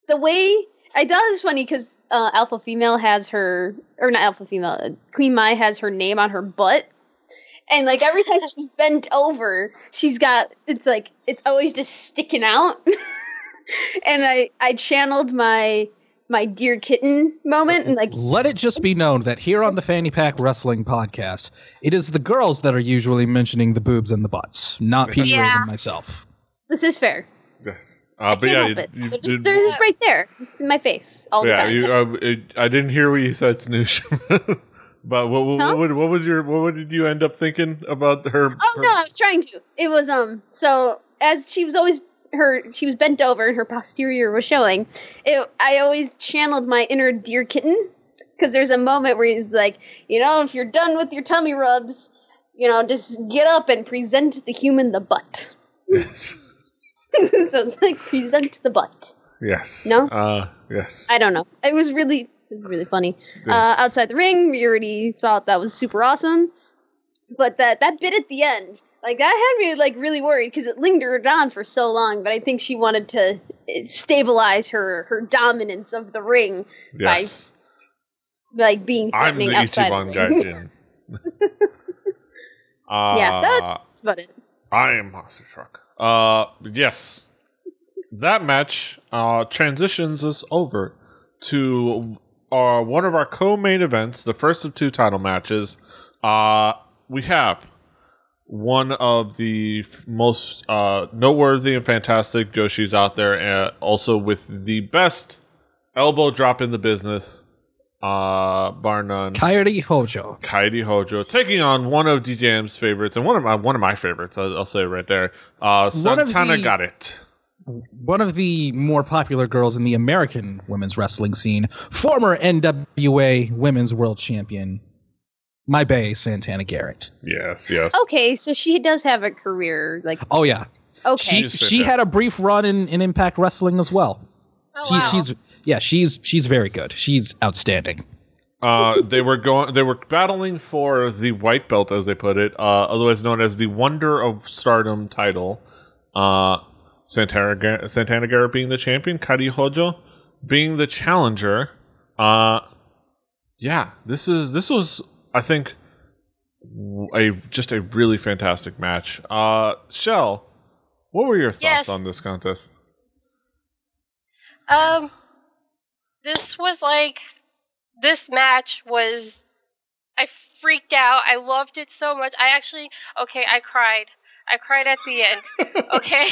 the way I thought it was funny because Alpha Female has her, or not Alpha Female, Queen Mai has her name on her butt. And like every time she's bent over, she's got, it's always just sticking out. And I channeled my dear kitten moment, and like, let it just be known that here on the Fanny Pack Wrestling Podcast, it is the girls that are usually mentioning the boobs and the butts, not Pete Rave and myself. This is fair. Yes. I But can't yeah, help it. They're just right there. It's in my face all the time. I didn't hear what you said, Snoosh. But what did you end up thinking about her? Oh no, I was trying to. It was so as she was always she was bent over and her posterior was showing. I always channeled my inner dear kitten, because there's a moment where he's like, if you're done with your tummy rubs, just get up and present the human the butt. Yes. So it's like present the butt. Yes. No? Yes. I don't know. It was really funny. Yes. Outside the ring, we already saw that was super awesome. But that bit at the end, like, that had me, like, really worried because it lingered on for so long. But I think she wanted to stabilize her dominance of the ring by, like, being threatening outside I'm the the ring. Ichiban Gaijin. Yeah, that's about it. I am Monster Truck. Yes. That match transitions us over to one of our co-main events, the first of 2 title matches. We have one of the most noteworthy and fantastic Joshis out there, and also with the best elbow drop in the business, bar none. Kairi Hojo taking on one of DJM's favorites and one of my favorites. I'll say it right there. Santana Garrett. One of the more popular girls in the American women's wrestling scene, former NWA Women's World Champion, my bae, Santana Garrett. Yes. Okay, so she does have a career, like... Oh, yeah. Okay. She had a brief run in Impact Wrestling as well. Oh, wow. She's very good. She's outstanding. They were battling for the white belt, as they put it, otherwise known as the Wonder of Stardom title. Santana Garrett being the champion, Kairi Hojo being the challenger. This was, I think, just a really fantastic match. Shell, what were your thoughts on this contest? This match was, I freaked out. I loved it so much. I cried. I cried at the end. Okay.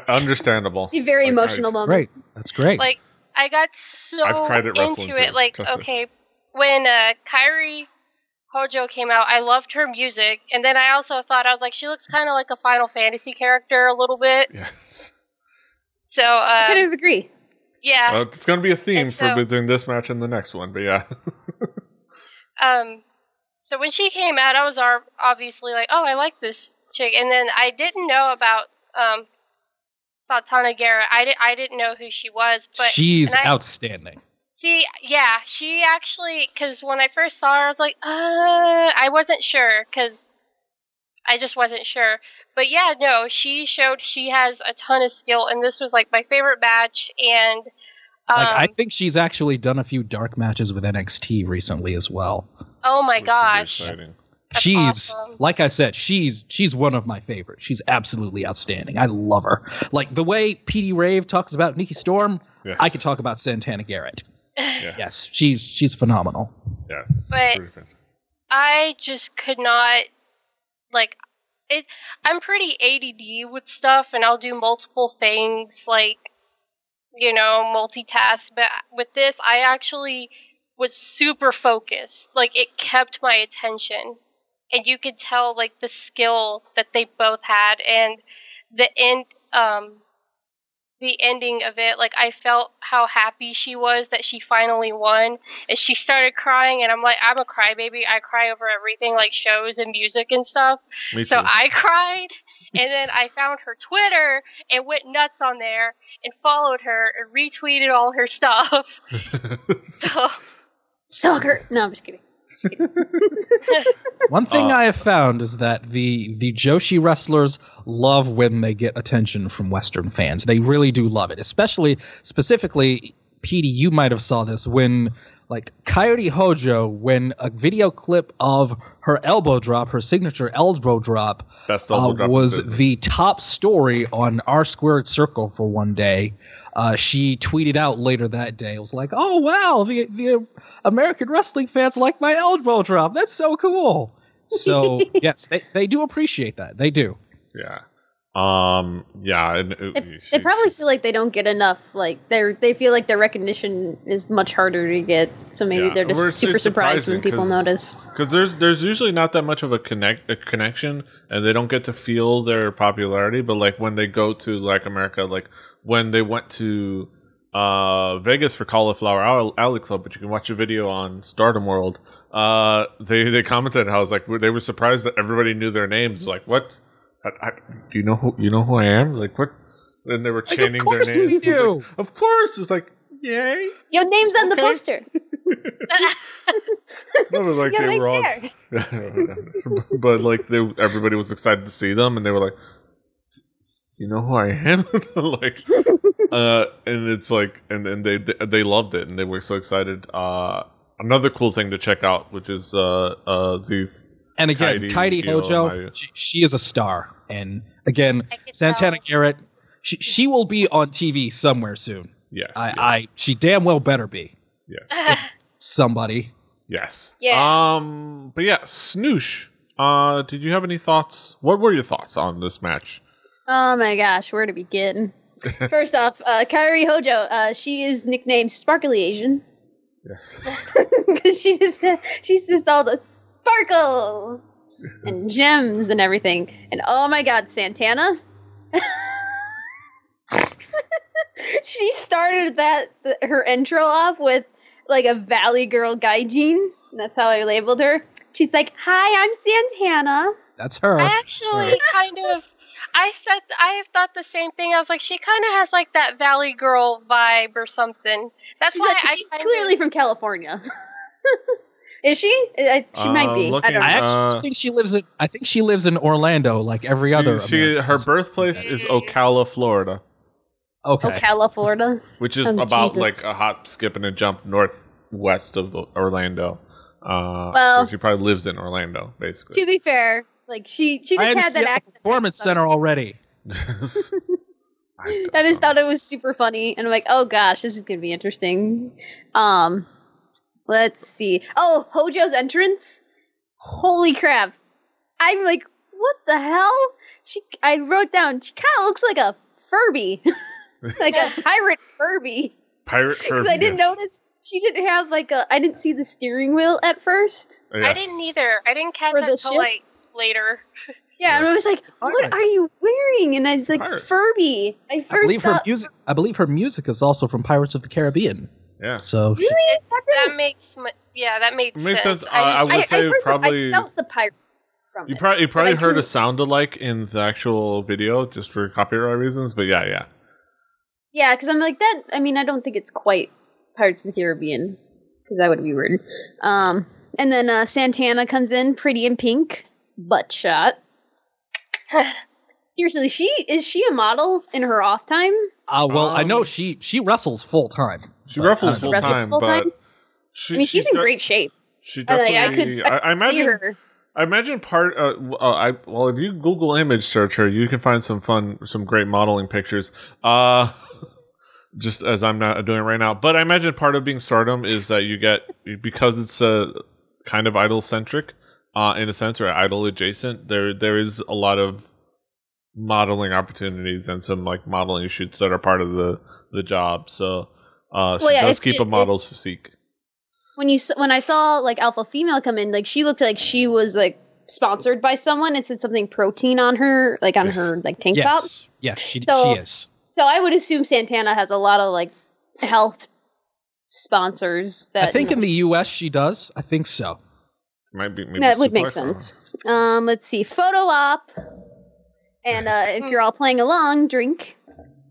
Understandable. A very emotional moment. Great. That's great. Like, I got so I've cried at wrestling into it. too. Like, okay, when Kairi Hojo came out, I loved her music, and then I also thought, I was like, she looks kind of like a Final Fantasy character a little bit. Yes. So, I kind of agree. Yeah. Well, it's going to be a theme for between this match and the next one, but yeah. So when she came out, I was obviously like, oh, I like this chick, and then I didn't know about Santana Garrett. I didn't know who she was, but she's outstanding. See, yeah, she actually, because when I first saw her, I was like, I wasn't sure, because I just wasn't sure. But yeah, no, she showed she has a ton of skill, and this was like my favorite match, and I think she's actually done a few dark matches with NXT recently as well. Oh my gosh. She's awesome. Like I said, she's one of my favorites. She's absolutely outstanding. I love her. Like the way PD Rave talks about Nikki Storm, yes. I could talk about Santana Garrett. Yes, she's phenomenal. Yes, but I just could not like it. I'm pretty ADD with stuff, and I'll do multiple things, like multitask. But with this, I actually was super focused. Like it kept my attention. And you could tell, like, the skill that they both had, and the ending of it. Like, I felt how happy she was that she finally won, and she started crying. And I'm like, I'm a crybaby. I cry over everything, like shows and music and stuff. Me so too. I cried, and then I found her Twitter and went nuts on there and followed her and retweeted all her stuff. Stalker. No, I'm just kidding. One thing I have found is that the Joshi wrestlers love when they get attention from Western fans. They really do love it, specifically, Petey, you might have saw this when, like, Kairi Hojo, when a video clip of her elbow drop, her signature elbow drop, was the top story on R Squared Circle for one day. She tweeted out later that day. It was like, "Oh wow, the American wrestling fans like my elbow drop. That's so cool." So yes, they do appreciate that. They do. Yeah. Yeah. They probably feel like they don't get enough. Like they feel like their recognition is much harder to get. So maybe they're just super surprised when people notice. Because there's usually not that much of a connection, and they don't get to feel their popularity. But like when they go to like America, like when they went to Vegas for Cauliflower Alley Club, but you can watch a video on Stardom World. They commented how it's like they were surprised that everybody knew their names. Like, what? Do you know who I am? Like, what? Then they were chanting their names. Like, of course, it's like, yay! Your name's on the poster. No, but like they were all, but like everybody was excited to see them, and they were like, you know who I am? Like, and it's like, and they loved it, and they were so excited. Another cool thing to check out, which is the. And again, Kaidi Hojo, she is a star. And again, Santana Garrett, she will be on TV somewhere soon. Yes, she damn well better be. Yes. Somebody. Yes. Yeah. But yeah, Snoosh. Did you have any thoughts? What were your thoughts on this match? Oh my gosh, where to begin? First off, Kairi Hojo, she is nicknamed Sparkly Asian. Yes. Because she's just all the sparkle and gems and everything. And oh my god, Santana. She started her intro off with like a Valley Girl Gaijin. That's how I labeled her. She's like, "Hi, I'm Santana." That's her. I actually I have thought the same thing. I was like, she kind of has like that Valley Girl vibe or something. That's why she's clearly from California. Is she? She might be. I don't know. I actually think she lives in. I think she lives in Orlando, like every other. Her birthplace is Ocala, Florida. Okay. Ocala, Florida. Which is about like a hop, skip, and a jump northwest of Orlando. So she probably lives in Orlando, basically. To be fair, like she just had that accent. Performance center already. I just thought it was super funny, and I'm like, oh gosh, this is gonna be interesting. Let's see. Oh, Hojo's entrance. Holy crap! I'm like, what the hell? I wrote down. She kind of looks like a Furby. Like a pirate Furby. Pirate Furby. Because I didn't notice she didn't have I didn't see the steering wheel at first. Yes. I didn't either. I didn't catch that till like later. Yeah, and I was like, "What are you wearing?" And I was like, "Furby." I believe her music is also from Pirates of the Caribbean. Yeah. So really, that makes sense. I would say probably. I felt the pirate. You probably heard a sound alike in the actual video just for copyright reasons, but yeah. Yeah, because I'm like that. I mean, I don't think it's quite Pirates of the Caribbean because that would be weird. And then Santana comes in, pretty in pink, butt shot. Seriously, is she a model in her off time? I know she wrestles full time. She wrestles full time, but she's in great shape. She definitely. I imagine. See her. I imagine part. If you Google image search her, you can find some great modeling pictures. Just as I'm not doing it right now, but I imagine part of being Stardom is that you get, because it's kind of idol centric, in a sense, or idol adjacent. There is a lot of modeling opportunities and some like modeling shoots that are part of the job. So she does keep a model's physique. When I saw like Alpha Female come in, like she looked like she was like sponsored by someone. It said something protein on her, like on her like tank top. Yes, she is. So I would assume Santana has a lot of like health sponsors. That I think in the U.S. she does. I think so. Maybe that would make sense. Let's see, photo op, and if you're all playing along, drink.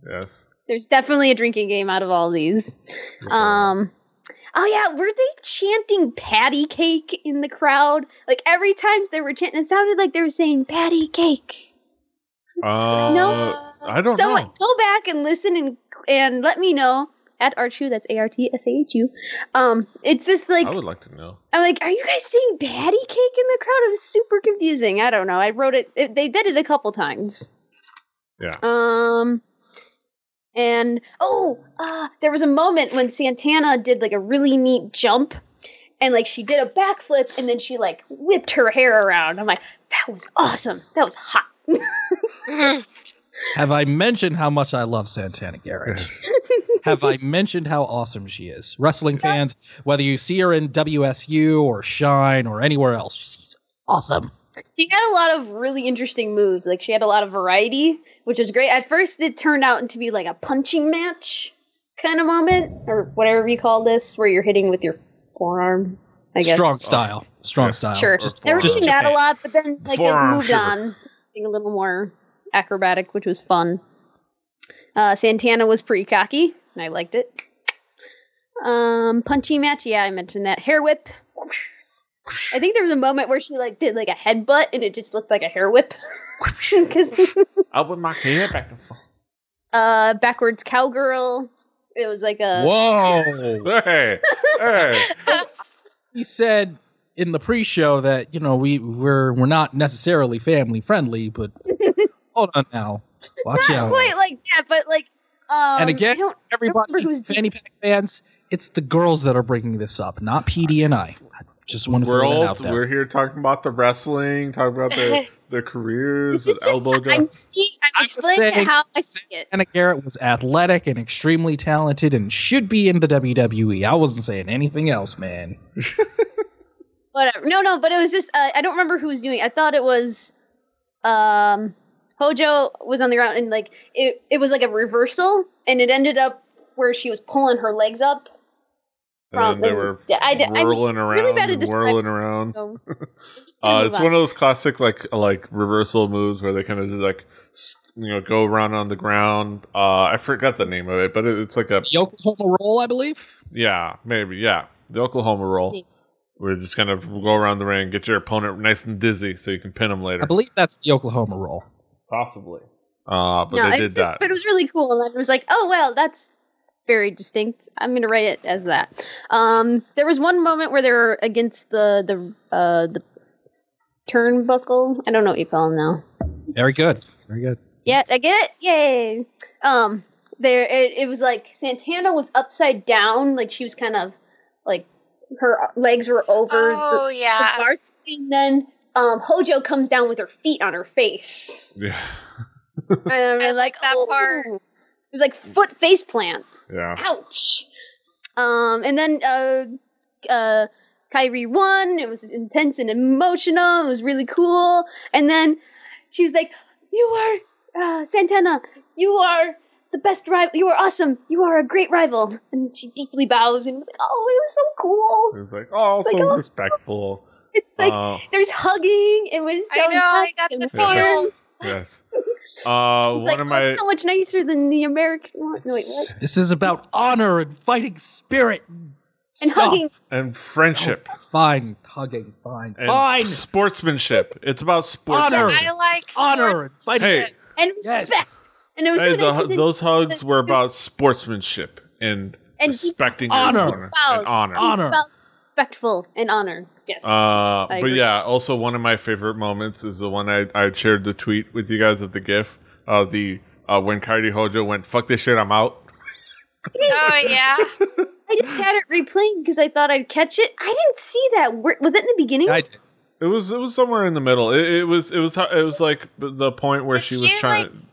Yes. There's definitely a drinking game out of all these. Oh yeah, were they chanting patty cake in the crowd? Like every time they were chanting, it sounded like they were saying patty cake. No, I don't know. Someone go back and listen and let me know at Artshu. That's ARTSAHU. It's just like I would like to know. I'm like, are you guys saying patty cake in the crowd? It was super confusing. I don't know. I wrote it. They did it a couple times. Yeah. And there was a moment when Santana did like a really neat jump, and like she did a backflip, and then she like whipped her hair around. I'm like, that was awesome. That was hot. Have I mentioned how much I love Santana Garrett? Yes. Have I mentioned how awesome she is? Wrestling fans, whether you see her in WSU or Shine or anywhere else, she's awesome. She had a lot of really interesting moves. Like she had a lot of variety, which is great. At first, it turned out to be like a punching match, kind of moment, or whatever you call this, where you're hitting with your forearm. I guess Strong style. Strong style. Sure. Never seen that a lot, but then like it moved sugar. on to something a little more acrobatic, which was fun. Santana was pretty cocky, and I liked it. Punchy match, yeah, I mentioned that. Hair whip. I think there was a moment where she like did like a headbutt, and it just looked like a hair whip. Because I'll put my head back and forth. Backwards cowgirl. It was like a Whoa! Hey. He said in the pre-show that we're not necessarily family friendly, but hold on now, watch not out. quite like that, but like And again, I don't everybody, remember who's Fanny Pack fans, it's the girls that are bringing this up, not PD and I. Just want to throw that out there. We're here talking about the wrestling, talking about their careers, This is elbow just, drop. I'm explaining how I see it. Santana Garrett was athletic and extremely talented and should be in the WWE. I wasn't saying anything else, man. Whatever. No, but it was just I don't remember who was doing it. I thought it was Hojo was on the ground, and like it was like a reversal, and it ended up where she was pulling her legs up. And they were whirling around, really bad at and describing, whirling around. so It's one of those classic like reversal moves where they kind of just like go around on the ground. I forgot the name of it, but it's like a The Oklahoma roll, I believe. the Oklahoma roll. Where you just kind of go around the ring, get your opponent nice and dizzy, so you can pin them later. I believe that's the Oklahoma roll. Possibly. But they did that. But it was really cool, and I was like, oh well, that's very distinct. I'm gonna write it as that. There was one moment where they were against the turnbuckle. I don't know what you call them now. Very good. Very good. Yeah, I get it. Yay. It was like Santana was upside down, like she was kind of like her legs were over the bars, and then Hojo comes down with her feet on her face. Yeah. And I like that part. It was like foot face plant. Yeah. Ouch. And then Kyrie won. It was intense and emotional. It was really cool. And then she was like, "You are Santana. You are the best rival. You are awesome. You are a great rival." And she deeply bows and was like, "Oh, it was so cool." It was like, oh, so like, respectful. It's like there's hugging. It was so I know. I got the feels. Yes. It's One like, of my so much nicer than the American one. No, wait, what? This is about honor and fighting spirit And stuff. hugging. and friendship Fine, hugging, fine, and fine. sportsmanship. It's about sportsmanship. Honor. I like Honor and fighting. Hey, And Yes. respect. And it was hey, so nice. those hugs were about sportsmanship and respecting your honor. opponent Wow. and honor. Honor. About respectful and honored. Yes. But agree. yeah, also one of my favorite moments is the one I shared the tweet with you guys of the GIF of when Kyrie Hojo went, "Fuck this shit, I'm out." Oh yeah. I just had it replaying because I thought I'd catch it. I didn't see that. Was it in the beginning? I did. It was somewhere in the middle. It was like the point where But she was she, trying.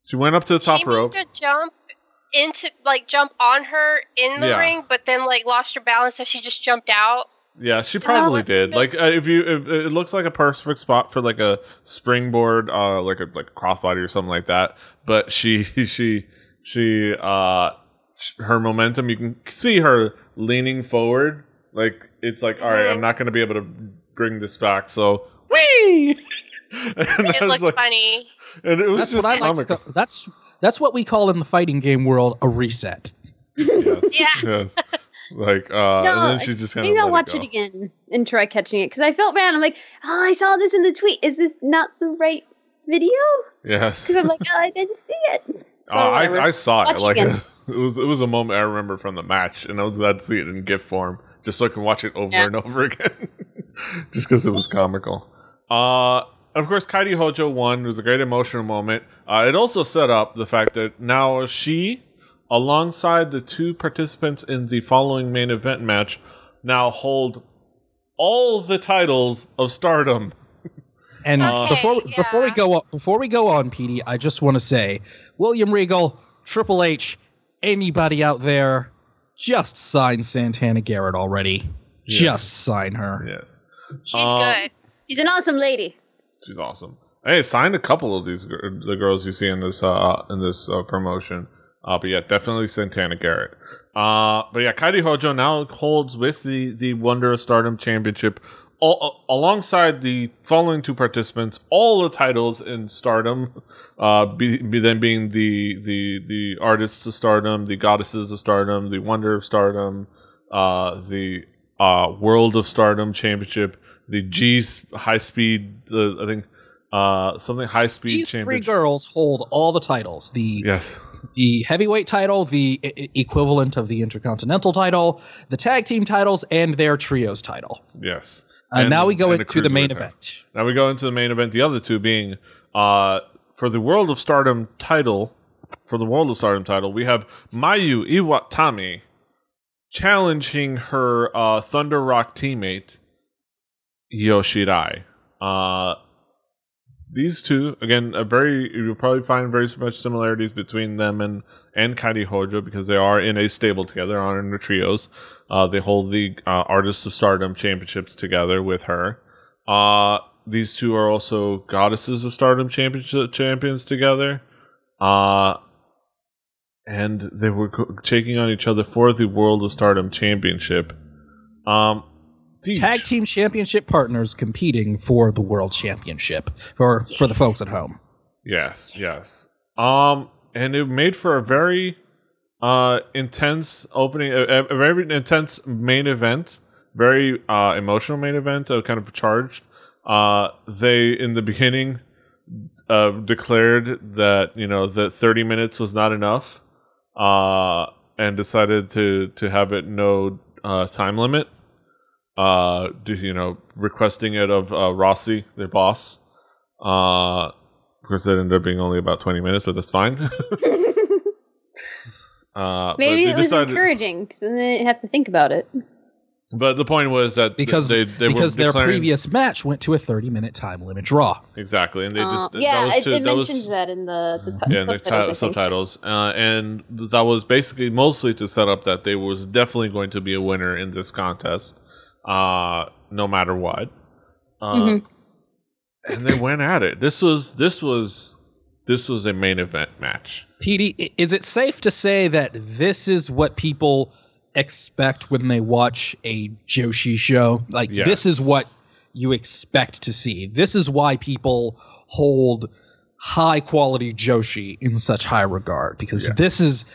She went up to the top she rope. made a jump on her in the Yeah. ring, but then lost her balance, so she just jumped out. Yeah, she probably like, did. Like if it looks like a perfect spot for like a springboard, like a crossbody or something like that. But her momentum, you can see her leaning forward. Like it's like, all right, I'm not going to be able to bring this back. So whee! It looked funny. And it was That's just what I like to comical. call, that's what we call in the fighting game world a reset. Yes, Yeah. yes. Like, No, and then she just kind of maybe I'll let watch go. it again and try catching it because I felt bad. I'm like, oh, I saw this in the tweet. Is this not the right video? Yes. Because I'm like, oh, I didn't see it. So whatever. I saw it. Watch Like again. it was a moment I remember from the match, and I was glad to see it in GIF form, just so I can watch it over and over again, just because it was comical. Of course, Kairi Hojo won. It was a great emotional moment. It also set up the fact that now she, alongside the two participants in the following main event match, now hold all the titles of Stardom. And Okay, before we go on, PD, I just want to say, William Regal, Triple H, anybody out there, just sign Santana Garrett already. Yeah. Just sign her. Yes, She's good. She's an awesome lady. she's awesome. Hey, signed a couple of the girls you see in this promotion. But yeah, definitely Santana Garrett. But yeah, Kairi Hojo now holds with the Wonder of Stardom Championship alongside the following two participants, all the titles in Stardom, then being the Artists of Stardom, the Goddesses of Stardom, the Wonder of Stardom, the World of Stardom Championship, the G's High Speed, I think something High Speed These Championship. three girls hold all the titles. Yes. The heavyweight title, the equivalent of the Intercontinental title, the tag team titles, and their trios title. Yes. Now we go into the main event. Now we go into the main event. The other two being for the World of Stardom title. For the World of Stardom title, we have Mayu Iwatani challenging her Thunder Rock teammate Yoshirai. These two, again, you'll probably find very much similarities between them and Kairi Hojo because they are in a stable together, are in the trios. They hold the Artists of Stardom championships together with her. These two are also Goddesses of Stardom champions together. And they were taking on each other for the World of Stardom championship. Tag team championship partners competing for the world championship for the folks at home. Yes. And it made for a very intense opening, a very intense main event, very emotional main event, kind of charged. They in the beginning declared that that 30 minutes was not enough, and decided to have it no time limit. Requesting it of Rossi, their boss. Of course, it ended up being only about 20 minutes, but that's fine. Maybe it was encouraging, because then they didn't have to think about it. But the point was that because their previous match went to a 30-minute time limit draw. Exactly, and they just it mentions that in the subtitles, and that was basically mostly to set up that there was definitely going to be a winner in this contest. No matter what, and they went at it. This was a main event match. PD, is it safe to say that this is what people expect when they watch a Joshi show? Like, yes. This is what you expect to see. This is why people hold high quality Joshi in such high regard, because this is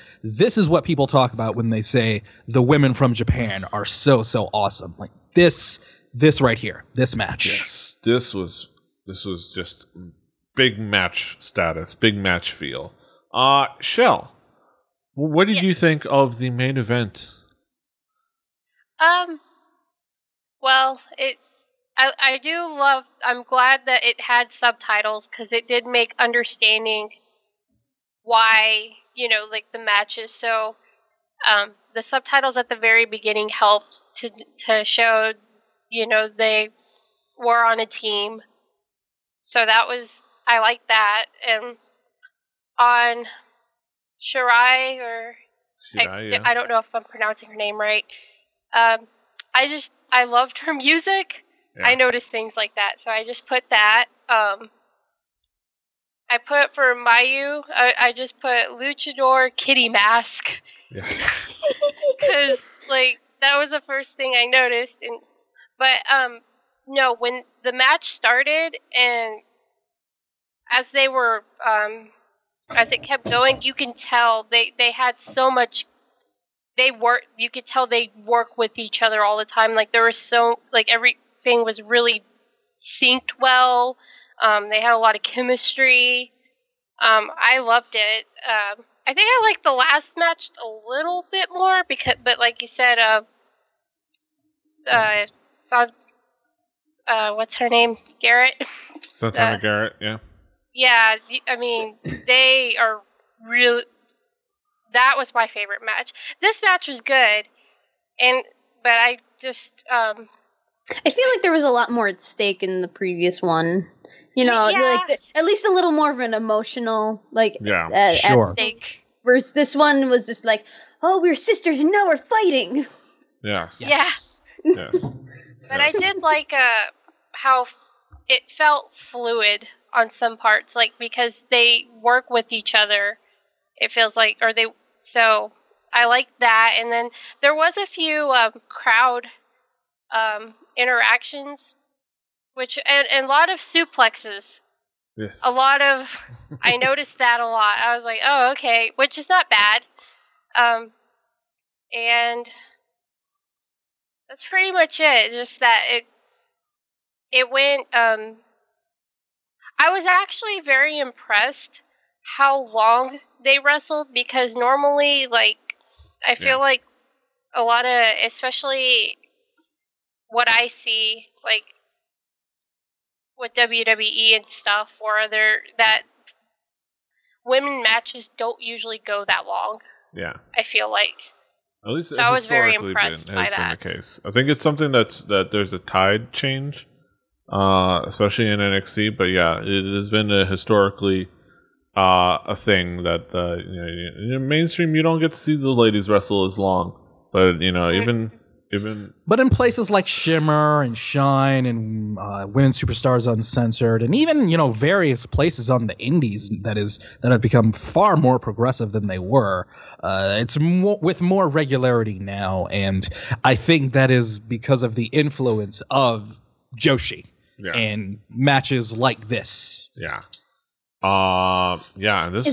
what people talk about when they say the women from Japan are so awesome. Like this right here, this match. Yes, this was just big match status, big match feel. Shell, what did you think of the main event? Well, I do love. I'm glad that it had subtitles because it did make understanding why the matches. So the subtitles at the very beginning helped to show they were on a team. So I like that. And on Shirai I don't know if I'm pronouncing her name right. I loved her music. Yeah. I noticed things like that, so I just put that. I put for Mayu, I just put Luchador Kitty Mask. Yes. Because that was the first thing I noticed. But no, when the match started and as they were as it kept going, you can tell they had so much. You could tell they work with each other all the time. There was everything was really synced well. They had a lot of chemistry. I loved it. I think I liked the last match a little bit more but like you said, what's her name? Garrett. Santana Garrett. Yeah. Yeah, I mean they are really. That was my favorite match. This match was good, but I just I feel like there was a lot more at stake in the previous one. At least a little more of an emotional at stake. Whereas this one was just like, oh, we're sisters and now we're fighting. Yes. Yes. But I did like how it felt fluid on some parts, because they work with each other. It feels like, or So I liked that. And then there was a few crowd interactions, and a lot of suplexes. Yes. A lot of, I noticed that a lot. I was like, oh, okay, which is not bad. And that's pretty much it. Just that it went, I was actually very impressed how long they wrestled, because normally, like, I feel like a lot of, especially what I see, like, with WWE and stuff, or that women matches don't usually go that long. Yeah. I feel like. At least so I was very historically impressed by has been that. the case. I think it's something that there's a tide change, especially in NXT. But yeah, it has been historically a thing that in mainstream you don't get to see the ladies wrestle as long. But even. But in places like Shimmer and Shine and Women's Superstars Uncensored, and even various places on the indies that have become far more progressive than they were, it's with more regularity now, and I think that is because of the influence of Joshi and matches like this. Yeah. And this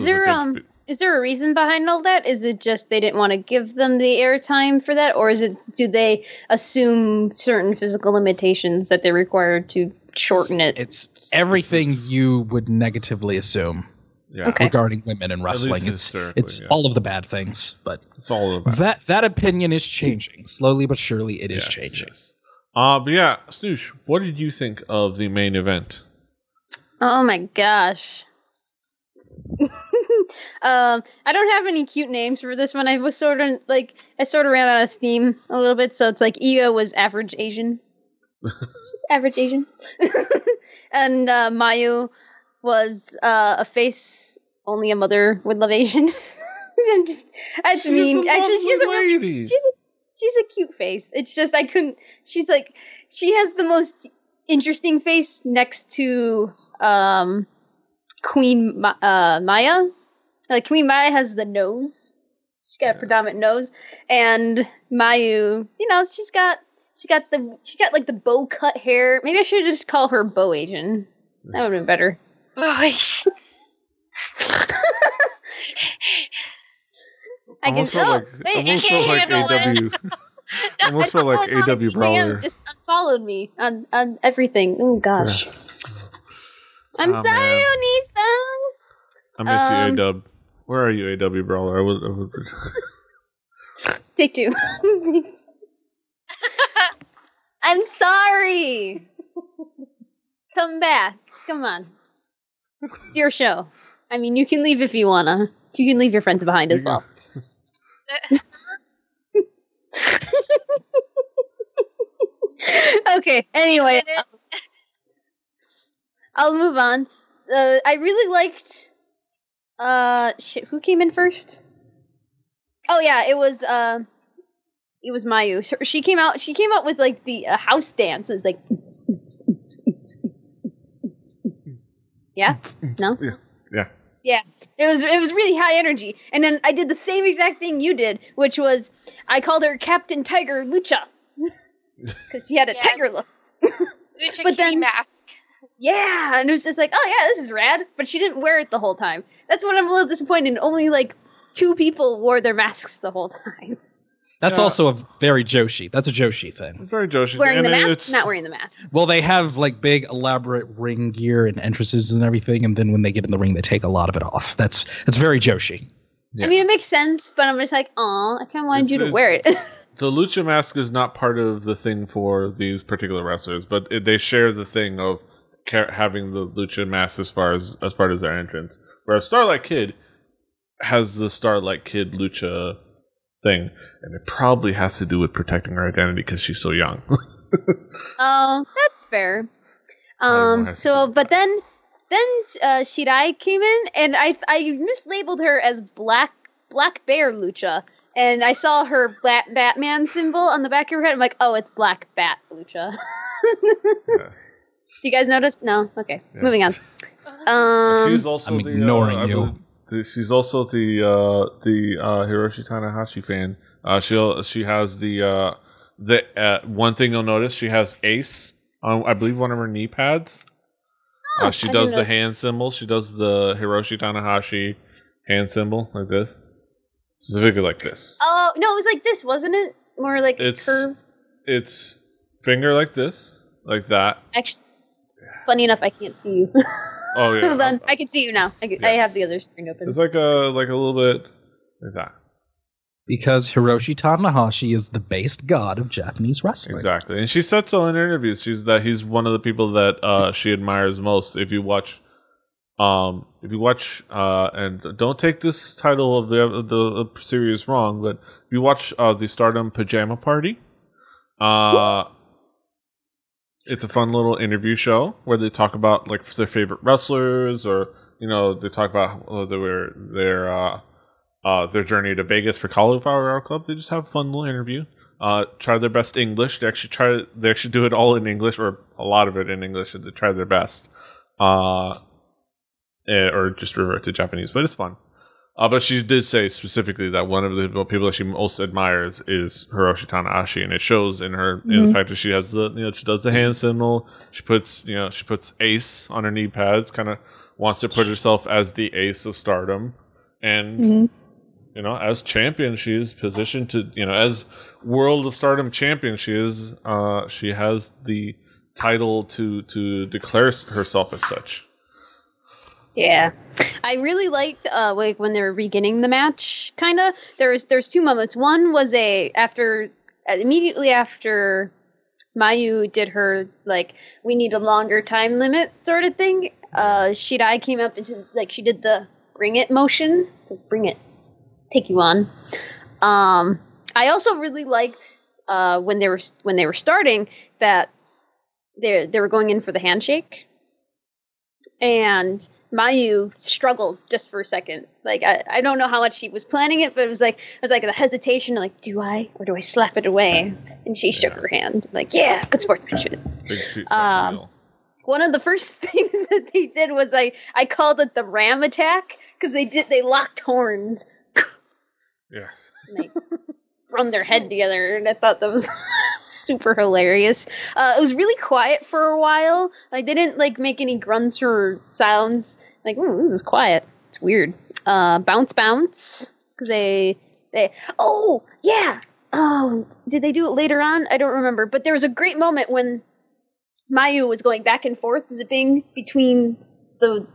is there a reason behind all that? Is it just they didn't want to give them the airtime for that? Or do they assume certain physical limitations that they're required to shorten it? It's everything you would negatively assume regarding women in wrestling. It's all of the bad things, but it's all of the bad. That opinion is changing. Slowly but surely it is changing. Yes. But yeah, Snoosh, what did you think of the main event? Oh my gosh. I don't have any cute names for this one. I sort of ran out of steam a little bit, so it's like Io was average Asian. She's average Asian. And Mayu was a face only a mother would love Asian. That's mean. Actually, she's a cute face. It's just she has the most interesting face next to Queen Maya. Like, Queen Maya has the nose. She's got a predominant nose, and Mayu, she's got like the bow cut hair. Maybe I should just call her Bow Asian. That would have been better. I almost felt like AW Brawler. Just unfollowed me on everything. Oh gosh. Yes. I'm sorry, Onisa. I miss you, AW. Where are you, AW Brawler? I would... Take two. I'm sorry. Come back. Come on. It's your show. I mean, you can leave if you wanna. You can leave your friends behind as well. Okay, anyway. I'll move on. I really liked... who came in first? Oh yeah, it was Mayu. She came out with like the house dance. It was like, yeah, no, yeah. It was really high energy. And then I did the same exact thing you did, which was I called her Captain Tiger Lucha because she had a tiger look. Lucha but then mask. Yeah, and it was just like, oh yeah, this is rad. But she didn't wear it the whole time. That's when I'm a little disappointed. Only like 2 people wore their masks the whole time. That's also a very Joshi. That's a Joshi thing. It's very Joshi. Wearing the mask, not wearing the mask. Well, they have like big, elaborate ring gear and entrances and everything, and then when they get in the ring, they take a lot of it off. That's very Joshi. Yeah. I mean, it makes sense, but I'm just like, aw, I kind of wanted you to wear it. The Lucha mask is not part of the thing for these particular wrestlers, but they share the thing of having the Lucha mask as part of their entrance. Whereas Starlight Kid has the Starlight Kid Lucha thing, and it probably has to do with protecting her identity because she's so young. Oh, that's fair. But then Shirai came in, and I mislabeled her as Black Bear Lucha, and I saw her Batman symbol on the back of her head. I'm like, oh, it's Black Bat Lucha. Yes. Do you guys notice? No? Okay. Yes. Moving on. She's also I'm ignoring you. she's also the Hiroshi Tanahashi fan. She has the one thing you'll notice, she has Ace on, I believe, one of her knee pads. She does the hand symbol. She does the Hiroshi Tanahashi hand symbol like this, specifically like this. Oh no, it was like this, wasn't it? More like a curve. It's finger like this, like that. Actually, funny enough, I can't see you. Oh yeah, hold on. I can see you now. I have the other screen open. It's like a little bit like that. Because Hiroshi Tanahashi is the based god of Japanese wrestling. Exactly, and she said so in interviews. He's one of the people that she admires most. If you watch, and don't take this title of the series wrong, but if you watch the Stardom Pajama Party, it's a fun little interview show where they talk about like their favorite wrestlers, or they talk about their journey to Vegas for Cauliflower Hour Club. They just have a fun little interview. Try their best English. They actually do it all in English, or a lot of it in English. They try their best, or just revert to Japanese. But it's fun. But she did say specifically that one of the people that she most admires is Hiroshi Tanahashi, and it shows in her in the fact that she has she does the hand symbol. She puts Ace on her knee pads. Kind of wants to put herself as the Ace of Stardom, and as champion, she is positioned to as World of Stardom champion. She has the title to declare herself as such. Yeah, I really liked like when they were beginning the match. Kind of, there's two moments. One was immediately after Mayu did her like we need a longer time limit sort of thing. Shirai came up into like she did the bring it motion, bring it, take you on. I also really liked when they were starting that they were going in for the handshake, and Mayu struggled just for a second. Like I don't know how much she was planning it, but it was like the hesitation, like do I or do I slap it away? And she shook her hand, like yeah, good sportsmanship. One of the first things that they did was I called it the ram attack because they locked horns. Yeah. And they run their head together, and I thought that was super hilarious. It was really quiet for a while. Like they didn't like make any grunts or sounds. Like, ooh, this is quiet. It's weird. Bounce because they oh yeah. Oh, did they do it later on? I don't remember. But there was a great moment when Mayu was going back and forth, zipping between the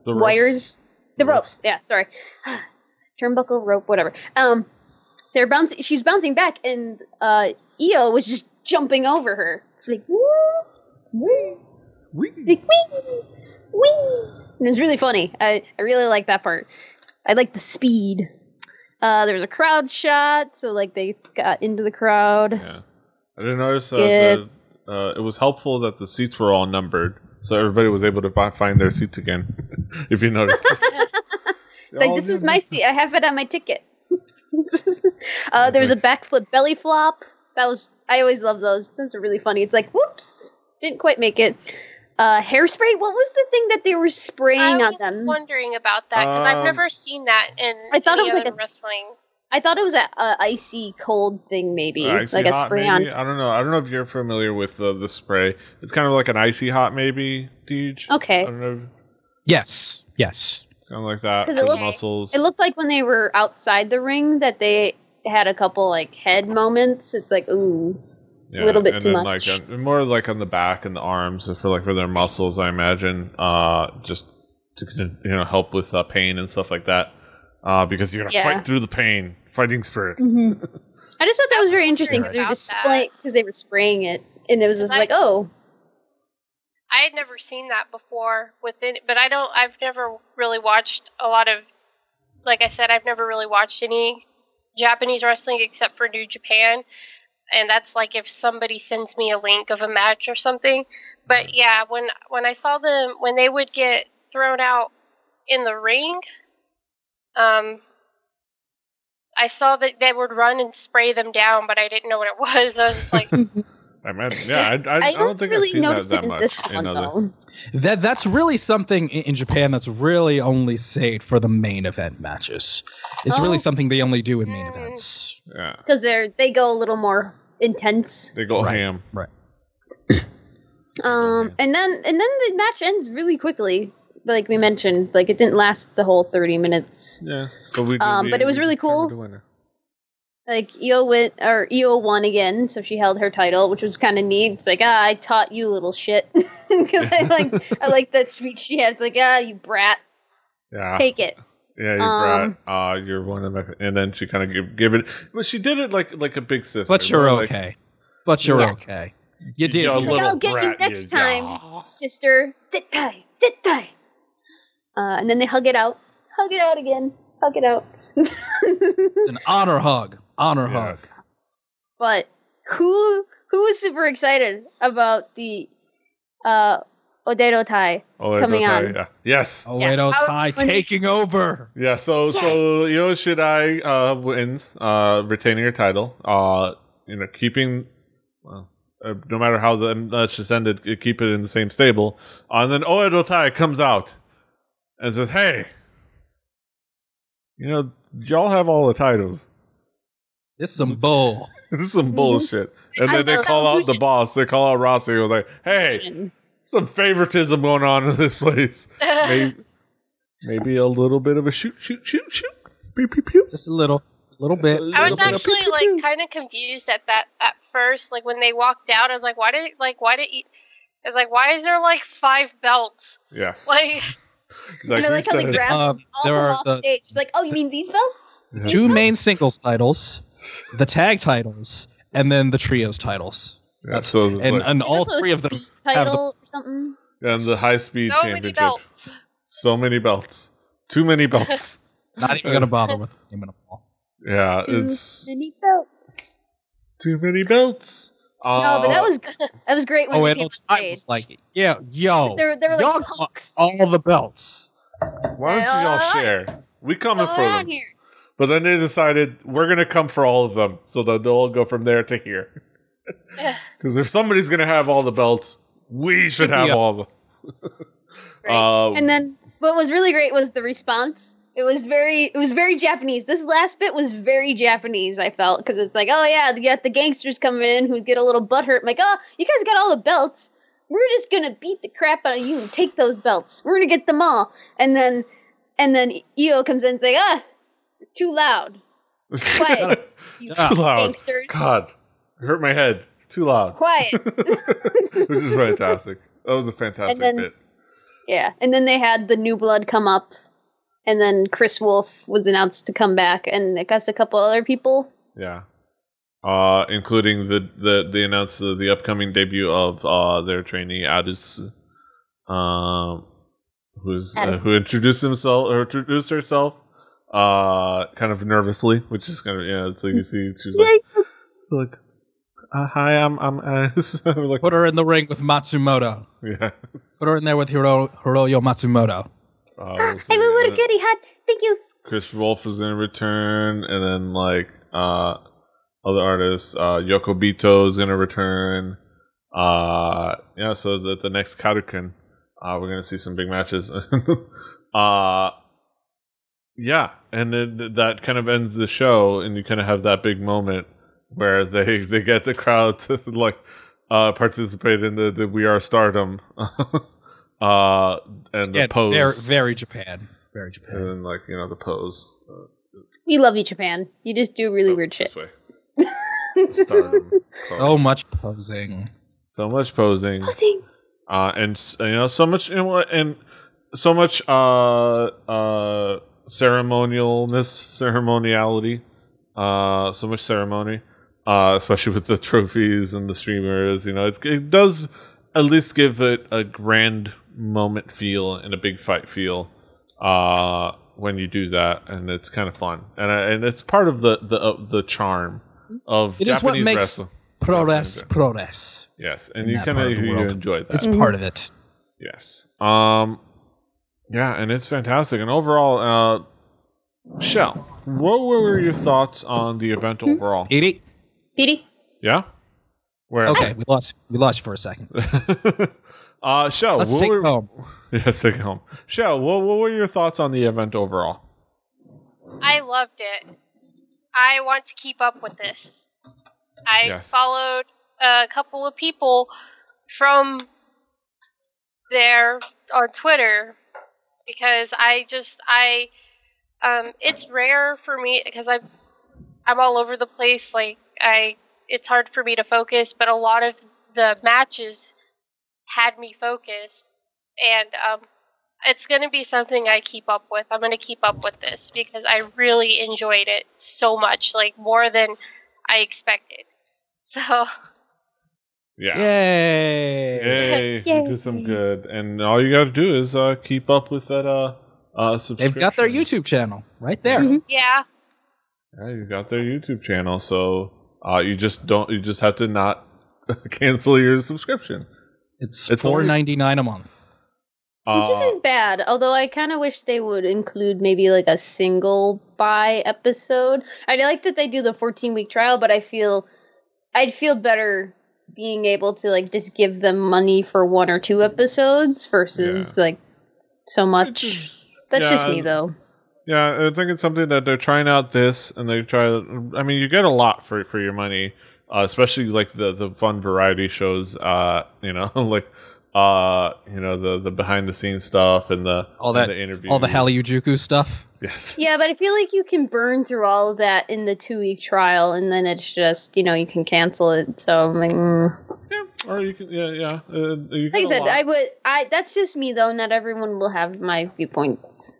wires, the ropes. Yeah, sorry. Turnbuckle, rope, whatever. They're bouncing. She was bouncing back, and Io was just jumping over her. It's like woo, woo, wee, like wee, wee. And it was really funny. I really like that part. I like the speed. There was a crowd shot, so like they got into the crowd. Yeah, I didn't notice that. It was helpful that the seats were all numbered, so everybody was able to find their seats again. If you noticed. Like, this was my seat. I have it on my ticket. There was a backflip belly flop. I always love those. Those are really funny. It's like, whoops, didn't quite make it. Hairspray. What was the thing that they were spraying on them? I was wondering about that because I've never seen that in wrestling. I thought it was an icy cold thing, maybe like a spray on. I don't know. I don't know if you're familiar with the spray. It's kind of like an icy hot, maybe. Deej. Okay. I don't know. Yes. Kind of like that. Because muscles. It looked like when they were outside the ring that they had a couple like head moments. It's like ooh, a little bit too much. Like more like on the back and the arms for their muscles, I imagine. Just to help with pain and stuff like that. Because you're gonna fight through the pain, fighting spirit. Mm-hmm. I just thought that was very interesting because they were spraying it, and it was just like, oh. I had never seen that before but I've never really watched a lot of, like I said, I've never really watched any Japanese wrestling except for New Japan, and that's like if somebody sends me a link of a match or something. But yeah, when I saw them, when they would get thrown out in the ring, I saw that they would run and spray them down, but I didn't know what it was. I was just like, I imagine. Yeah, I don't think really I've seen noticed that it in much this in one, other. though. That's really something in Japan that's really only saved for the main event matches. It's really something they only do in main events. Yeah, Because they go a little more intense. they go ham. Right. And then the match ends really quickly. Like we mentioned, like it didn't last the whole 30 minutes. Yeah, but But it was really cool. Like Io won again, so she held her title, which was kind of neat. It's like, I taught you, little shit, because I like that speech she had. It's like, you brat, take it. Yeah, you brat. You're one of my. And then she kind of give it, but she did it like a big sister. But you're okay. But you're okay. You did. You're a little I'll get brat, you next time, sister. Sit tight, sit tight. And then they hug it out again, hug it out. It's an honor hug. Hug. But who was super excited about the Oedo Tai coming on? Yeah. Yes. Oedo Tai taking over. Yeah. So Io Shirai wins, retaining her title. Keeping. No matter how the match just ended, keep it in the same stable. And then Oedo Tai comes out and says, "Hey, y'all have all the titles. This is some bull. This is some bullshit." And then they call out the boss. They call out Rossi. Who was like, "Hey, some favoritism going on in this place. Maybe a little bit of a shoot. Pew, pew, pew. Just a little bit. I was actually like kind of confused at that at first. Like when they walked out, I was like, why is there like 5 belts? Yes. Like how they grab all off stage. Like, oh, you mean these belts? Yeah. 2 main singles titles, the tag titles, and then the trios titles. Yeah, so and all 3 of them have or something. And the high speed championship. So many belts. Too many belts. Not even gonna bother with naming them all. Yeah, Too many belts. Too many belts. No, but that was great when they came on stage. Was like, yeah, yo, they were like y'all punks. all the belts. Why don't y'all share? We coming for them. Here. But then they decided we're gonna come for all of them, so that they'll all go from there to here. Because if somebody's gonna have all the belts, we should have all of them. Right. And then what was really great was the response. It was very Japanese. This last bit was very Japanese, I felt, because it's like, oh yeah, you got the gangsters coming in who get a little butthurt. I'm like, oh, you guys got all the belts. We're just gonna beat the crap out of you and take those belts. We're gonna get them all. And then Io comes in and say, you're too loud. Quiet. You too loud. Gangsters. God, it hurt my head. Too loud. Quiet. Which is fantastic. That was a fantastic bit. Yeah, and then they had the new blood come up. And then Chris Wolf was announced to come back, and I guess a couple other people. Yeah, including the announced the upcoming debut of their trainee Addis, who introduced herself, kind of nervously, which is kind of It's like you see she's like, hi, I'm Addis. Like, put her in the ring with Matsumoto. Yeah, put her in there with Hiroyo Matsumoto. I will wear a goodie hat. Thank you. Chris Wolf is in return, and then other artists, Yoko Bito is going to return. So that the next Karuken, we're going to see some big matches. And then that kind of ends the show, and you kind of have that big moment where they get the crowd to participate in the We Are Stardom. And the pose. Very Japan. Very Japan. And then, the pose. We love you, Japan. You just do really weird shit. Stardom, so much posing. So much posing. And so much, and so much ceremoniality. So much ceremony. Especially with the trophies and the streamers. It does at least give it a grand moment feel and a big fight feel when you do that, and it's kind of fun, and it's part of the charm of Japanese wrestling. Progress. Yes, and you kind of enjoy that. It's part of it. Yes. And it's fantastic. And overall, Shell, what were your thoughts on the event overall? Edie? Yeah. Where? Okay, we lost you for a second. Shell, Let's take it home. Yes, take it home. Shell, what were your thoughts on the event overall? I loved it. I want to keep up with this. I followed a couple of people from there on Twitter because it's rare for me because I'm all over the place. Like it's hard for me to focus, but a lot of the matches had me focused, and it's going to be something I keep up with. I'm going to keep up with this because I really enjoyed it so much, like more than I expected. So, yeah, yay! You did some good, and all you got to do is keep up with that subscription. They've got their YouTube channel right there. Mm-hmm. Yeah, you got their YouTube channel, so you just have to not cancel your subscription. It's $4.99 a month. Which isn't bad, although I kind of wish they would include maybe like a single buy episode. I like that they do the 14-week trial, but I'd feel better being able to like just give them money for 1 or 2 episodes versus like so much. That's just me though. Yeah, I think it's something that they're trying out this, and they try. I mean, you get a lot for your money, especially like the fun variety shows. Like. The behind the scenes stuff and the interviews, all the Hallyu-Juku stuff. Yes. Yeah, but I feel like you can burn through all of that in the 2-week trial, and then it's just you can cancel it. So I'm like, yeah, or you can, yeah. Like I said, that's just me though. Not everyone will have my viewpoints.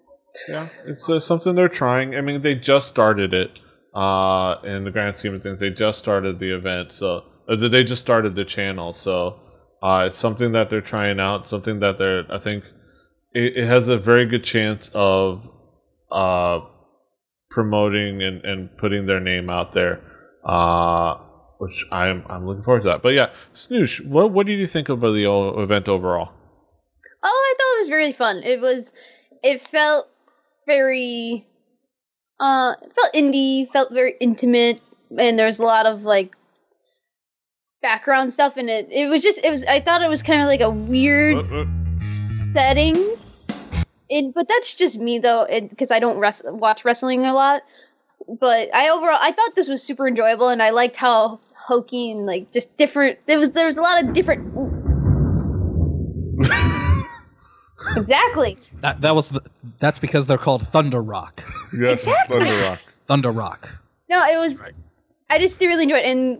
Yeah, it's something they're trying. I mean, they just started it. In the grand scheme of things, they just started the event, so they just started the channel, so. It's something that they're trying out, something that I think it has a very good chance of promoting and putting their name out there, which I'm looking forward to that. But yeah, Snoosh, what did you think about the event overall? Oh, I thought it was really fun. It felt very, felt indie, felt very intimate, and there's a lot of like background stuff in it. I thought it was kind of like a weird setting. But that's just me though, because I don't watch wrestling a lot. But I thought this was super enjoyable, and I liked how hokey and like just different. There was a lot of different. Exactly. That's because they're called Thunder Rock. Yes, exactly. Thunder Rock. Thunder Rock. No, it was. Right. I just really enjoyed it, and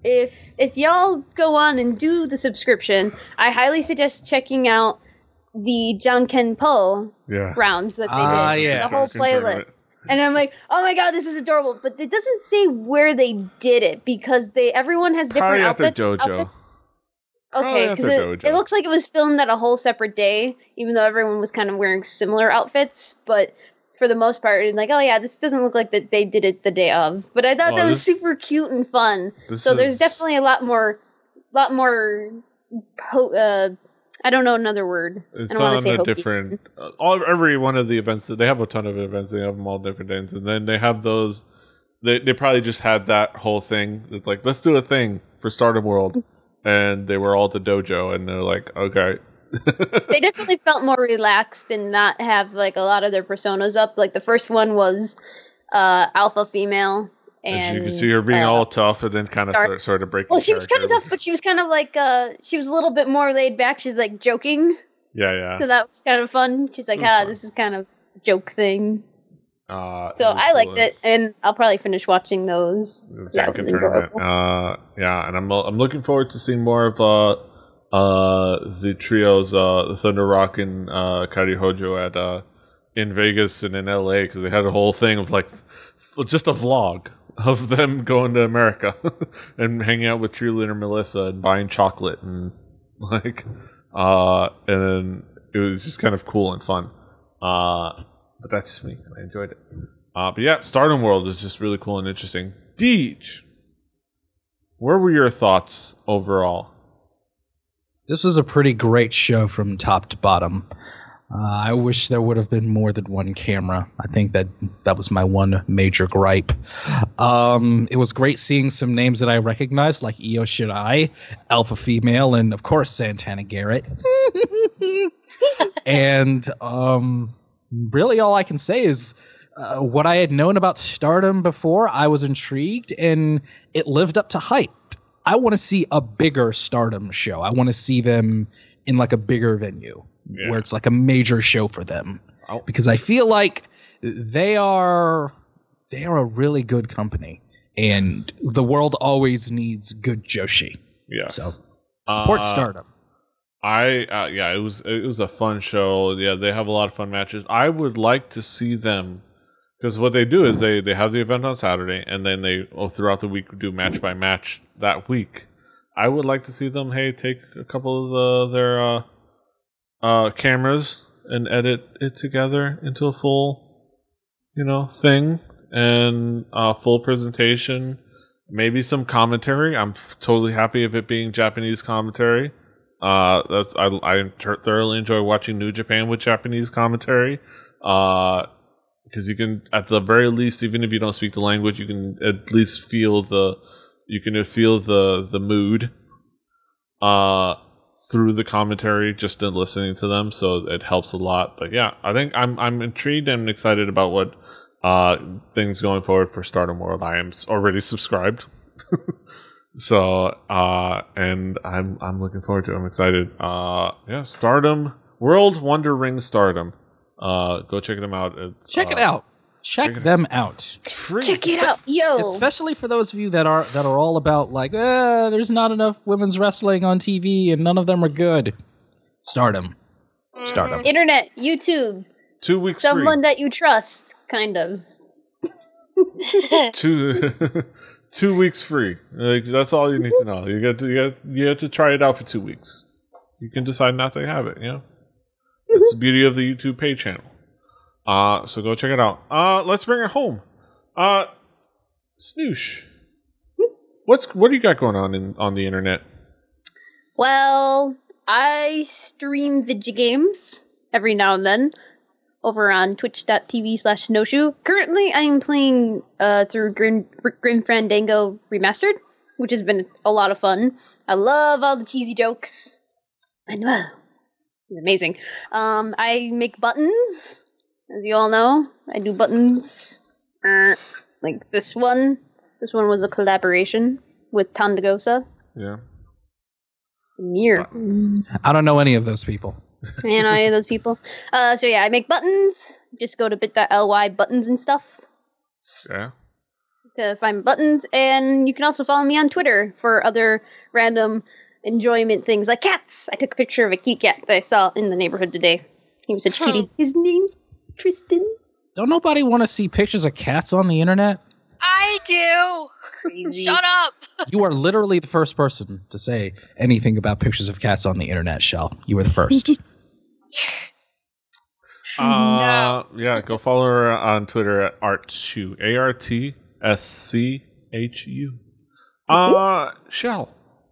if y'all go on and do the subscription, I highly suggest checking out the Janken Po rounds that they did. The whole playlist. And I'm like, oh my god, this is adorable. But it doesn't say where they did it because everyone has different outfits. Probably at their dojo. Okay, because it looks like it was filmed at a whole separate day, even though everyone was kind of wearing similar outfits. But for the most part, it's like, oh yeah, this doesn't look like that they did it the day of. But I thought that was super cute and fun. So there's definitely a lot more. I don't know another word. It's on a different. Every one of the events, they have a ton of events. They have them all different days, and then they have those. They probably just had that whole thing. It's like, let's do a thing for Stardom World, and they were all at the dojo, and they're like, okay. They definitely felt more relaxed and not have like a lot of their personas up. Like the first one was alpha female, and you can see her being all tough, and then kind of sort of breaking. Well, she was kind of tough, but she was kind of like she was a little bit more laid back. She's like joking. Yeah. So that was kind of fun. She's like, this is kind of a joke thing. So I liked it, and I'll probably finish watching those. That was tournament. And I'm looking forward to seeing more of the trios, Thunder Rock and Kairi Hojo at in Vegas and in LA, because they had a whole thing of like just a vlog of them going to America and hanging out with Trulin or Melissa and buying chocolate and like and then it was just kind of cool and fun. But that's just me. I enjoyed it. But yeah, Stardom World is just really cool and interesting. Deej, where were your thoughts overall? This was a pretty great show from top to bottom. I wish there would have been more than one camera. I think that was my one major gripe. It was great seeing some names that I recognized, like Io Shirai, Alpha Female, and of course Santana Garrett. And really all I can say is what I had known about Stardom before, I was intrigued, and it lived up to hype. I want to see a bigger Stardom show. I want to see them in like a bigger venue. Yeah. Where it's like a major show for them, because I feel like they are a really good company, and the world always needs good Joshi. Yeah, so support Stardom. It was a fun show. Yeah, they have a lot of fun matches. I would like to see them, because what they do is they have the event on Saturday, and then they throughout the week do match by match that week. I would like to see them take a couple of their cameras and edit it together into a full, thing, and full presentation. Maybe some commentary. I'm totally happy of it being Japanese commentary. I thoroughly enjoy watching New Japan with Japanese commentary. Because you can, at the very least, even if you don't speak the language, you can at least feel the mood. Through the commentary, just in listening to them, so it helps a lot. But yeah, I think I'm intrigued and excited about what things going forward for Stardom World. I am already subscribed, so and I'm looking forward to it. I'm excited. Stardom World Wonder Ring Stardom. Go check them out. Check it out. Check them out. It's free. Check it out, yo! Especially for those of you that are all about like, there's not enough women's wrestling on TV and none of them are good. Stardom. Internet, YouTube. 2 weeks. Someone free. that you trust, kind of. 2 weeks free. Like, that's all you need to know. You get to try it out for 2 weeks. You can decide not to have it. That's the beauty of the YouTube pay channel. So go check it out. Let's bring it home. Snoosh. What do you got going on the internet? Well, I stream video games every now and then over on twitch.tv/snowschu. Currently, I am playing through Grim Fandango Remastered, which has been a lot of fun. I love all the cheesy jokes. I know. It's amazing. I make buttons. As you all know, I do buttons. Like this one. This one was a collaboration with Tandagosa. Yeah. Near. I don't know any of those people. You know any of those people? So yeah, I make buttons. Just go to bit.ly buttons and stuff. Yeah. To find buttons. And you can also follow me on Twitter for other random enjoyment things like cats. I took a picture of a kitty cat that I saw in the neighborhood today. He was such a kitty. His name's Tristan. Don't nobody want to see pictures of cats on the internet? I do. Crazy. Shut up. You are literally the first person to say anything about pictures of cats on the internet, Shell. You were the first. No. Yeah, go follow her on Twitter at Artschu. ARTSCHU.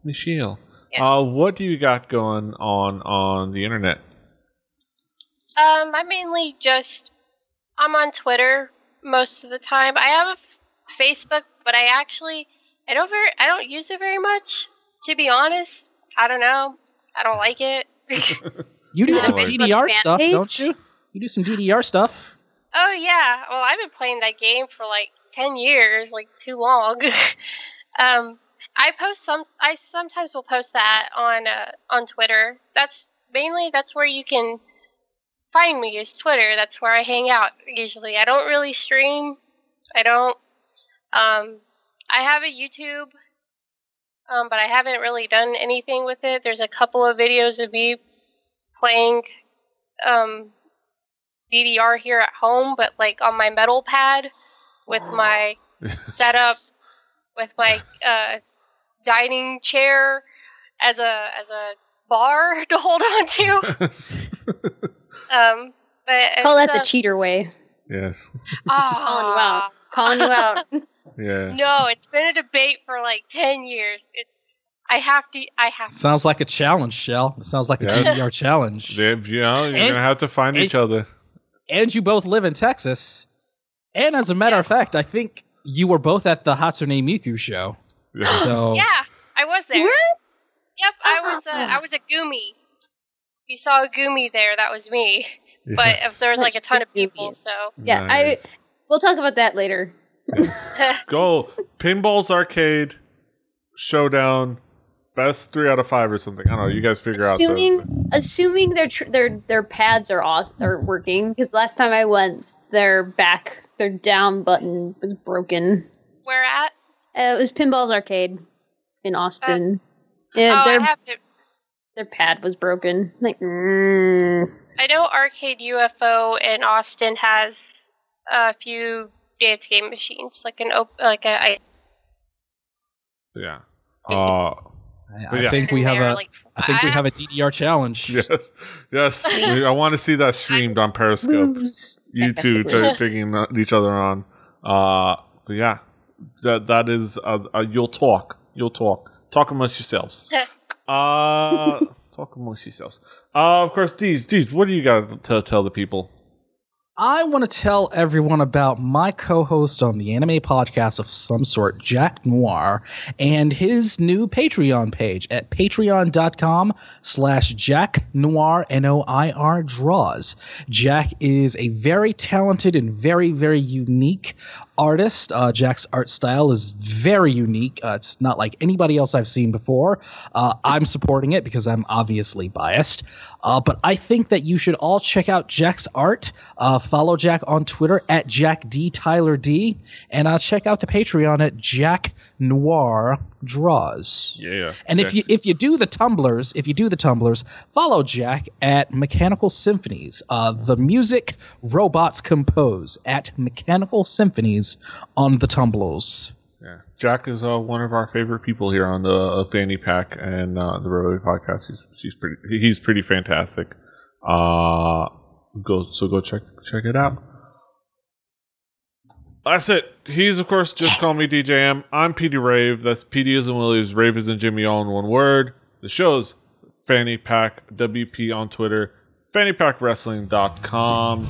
Michelle. Yeah. What do you got going on the internet? I mainly I'm on Twitter most of the time. I have a Facebook, but I don't use it very much, to be honest. I don't know. I don't like it. You do some Facebook DDR fan stuff, page? don't you? You do some DDR stuff. Oh yeah. Well, I've been playing that game for like 10 years, like too long. I sometimes will post that on Twitter. That's where you can find me, is Twitter. That's where I hang out usually. I don't really stream. I have a YouTube, but I haven't really done anything with it. There's a couple of videos of me playing DDR here at home, but like on my metal pad with my setup, with my dining chair as a bar to hold on to. But Call that the cheater way. Yes. Calling you out. Yeah. No, it's been a debate for like 10 years. I have to. Sounds like a challenge, Shell. It sounds like a DDR challenge. You're gonna have to find each other. And you both live in Texas. And as a matter of fact, I think you were both at the Hatsune Miku show. So yeah, I was there. Yep, I was a Gumi. If you saw a Gumi there, that was me. Yes. But if there was like a ton of people, so yeah, nice. We'll talk about that later. Yes. Go Pinball's Arcade Showdown. Best 3 out of 5 or something. I don't know. You guys figure out. Assuming their pads are working, because last time I went, their down button was broken. Where at? It was Pinball's Arcade in Austin. I have to. Their pad was broken. Like, I know Arcade UFO in Austin has a few dance game machines, yeah. I think we have a DDR challenge. Yes. I want to see that streamed on Periscope. You two taking each other on. But yeah, that is. You'll talk. Talk amongst yourselves. Talk amongst yourselves. Of course, Deej, what do you got to tell the people? I want to tell everyone about my co-host on the anime podcast of some sort, Jack Noir, and his new Patreon page at patreon.com/Jack Noir, Noir draws. Jack is a very talented and very, very unique artist. Jack's art style is very unique. It's not like anybody else I've seen before. I'm supporting it because I'm obviously biased. But I think that you should all check out Jack's art. Follow Jack on Twitter at JackDTylerD, and check out the Patreon at Jack Noir Draws. Yeah. And if you do the tumblers, follow Jack at Mechanical Symphonies. The music robots compose at Mechanical Symphonies on the tumblers. Yeah, Jack is one of our favorite people here on the Fanny Pack and the Rotary podcast. He's pretty fantastic. Go check it out. That's it. He's of course just call me DJM. I'm PD Rave. That's PD as in Willies, Rave as in Jimmy, all in one word. The show's Fanny Pack WP on Twitter, FannyPackWrestling.com,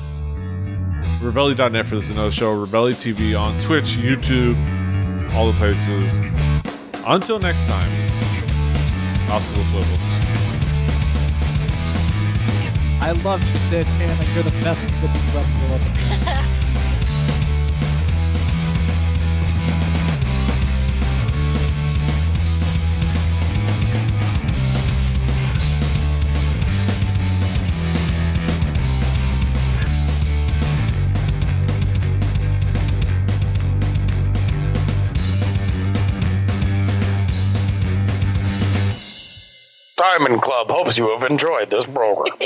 Rebelli.net for this another show, Rebelli TV on Twitch, YouTube, all the places. Until next time, hasta los huevos. I love you, Santana. You're the best women's wrestler ever. Diamond Club hopes you have enjoyed this program.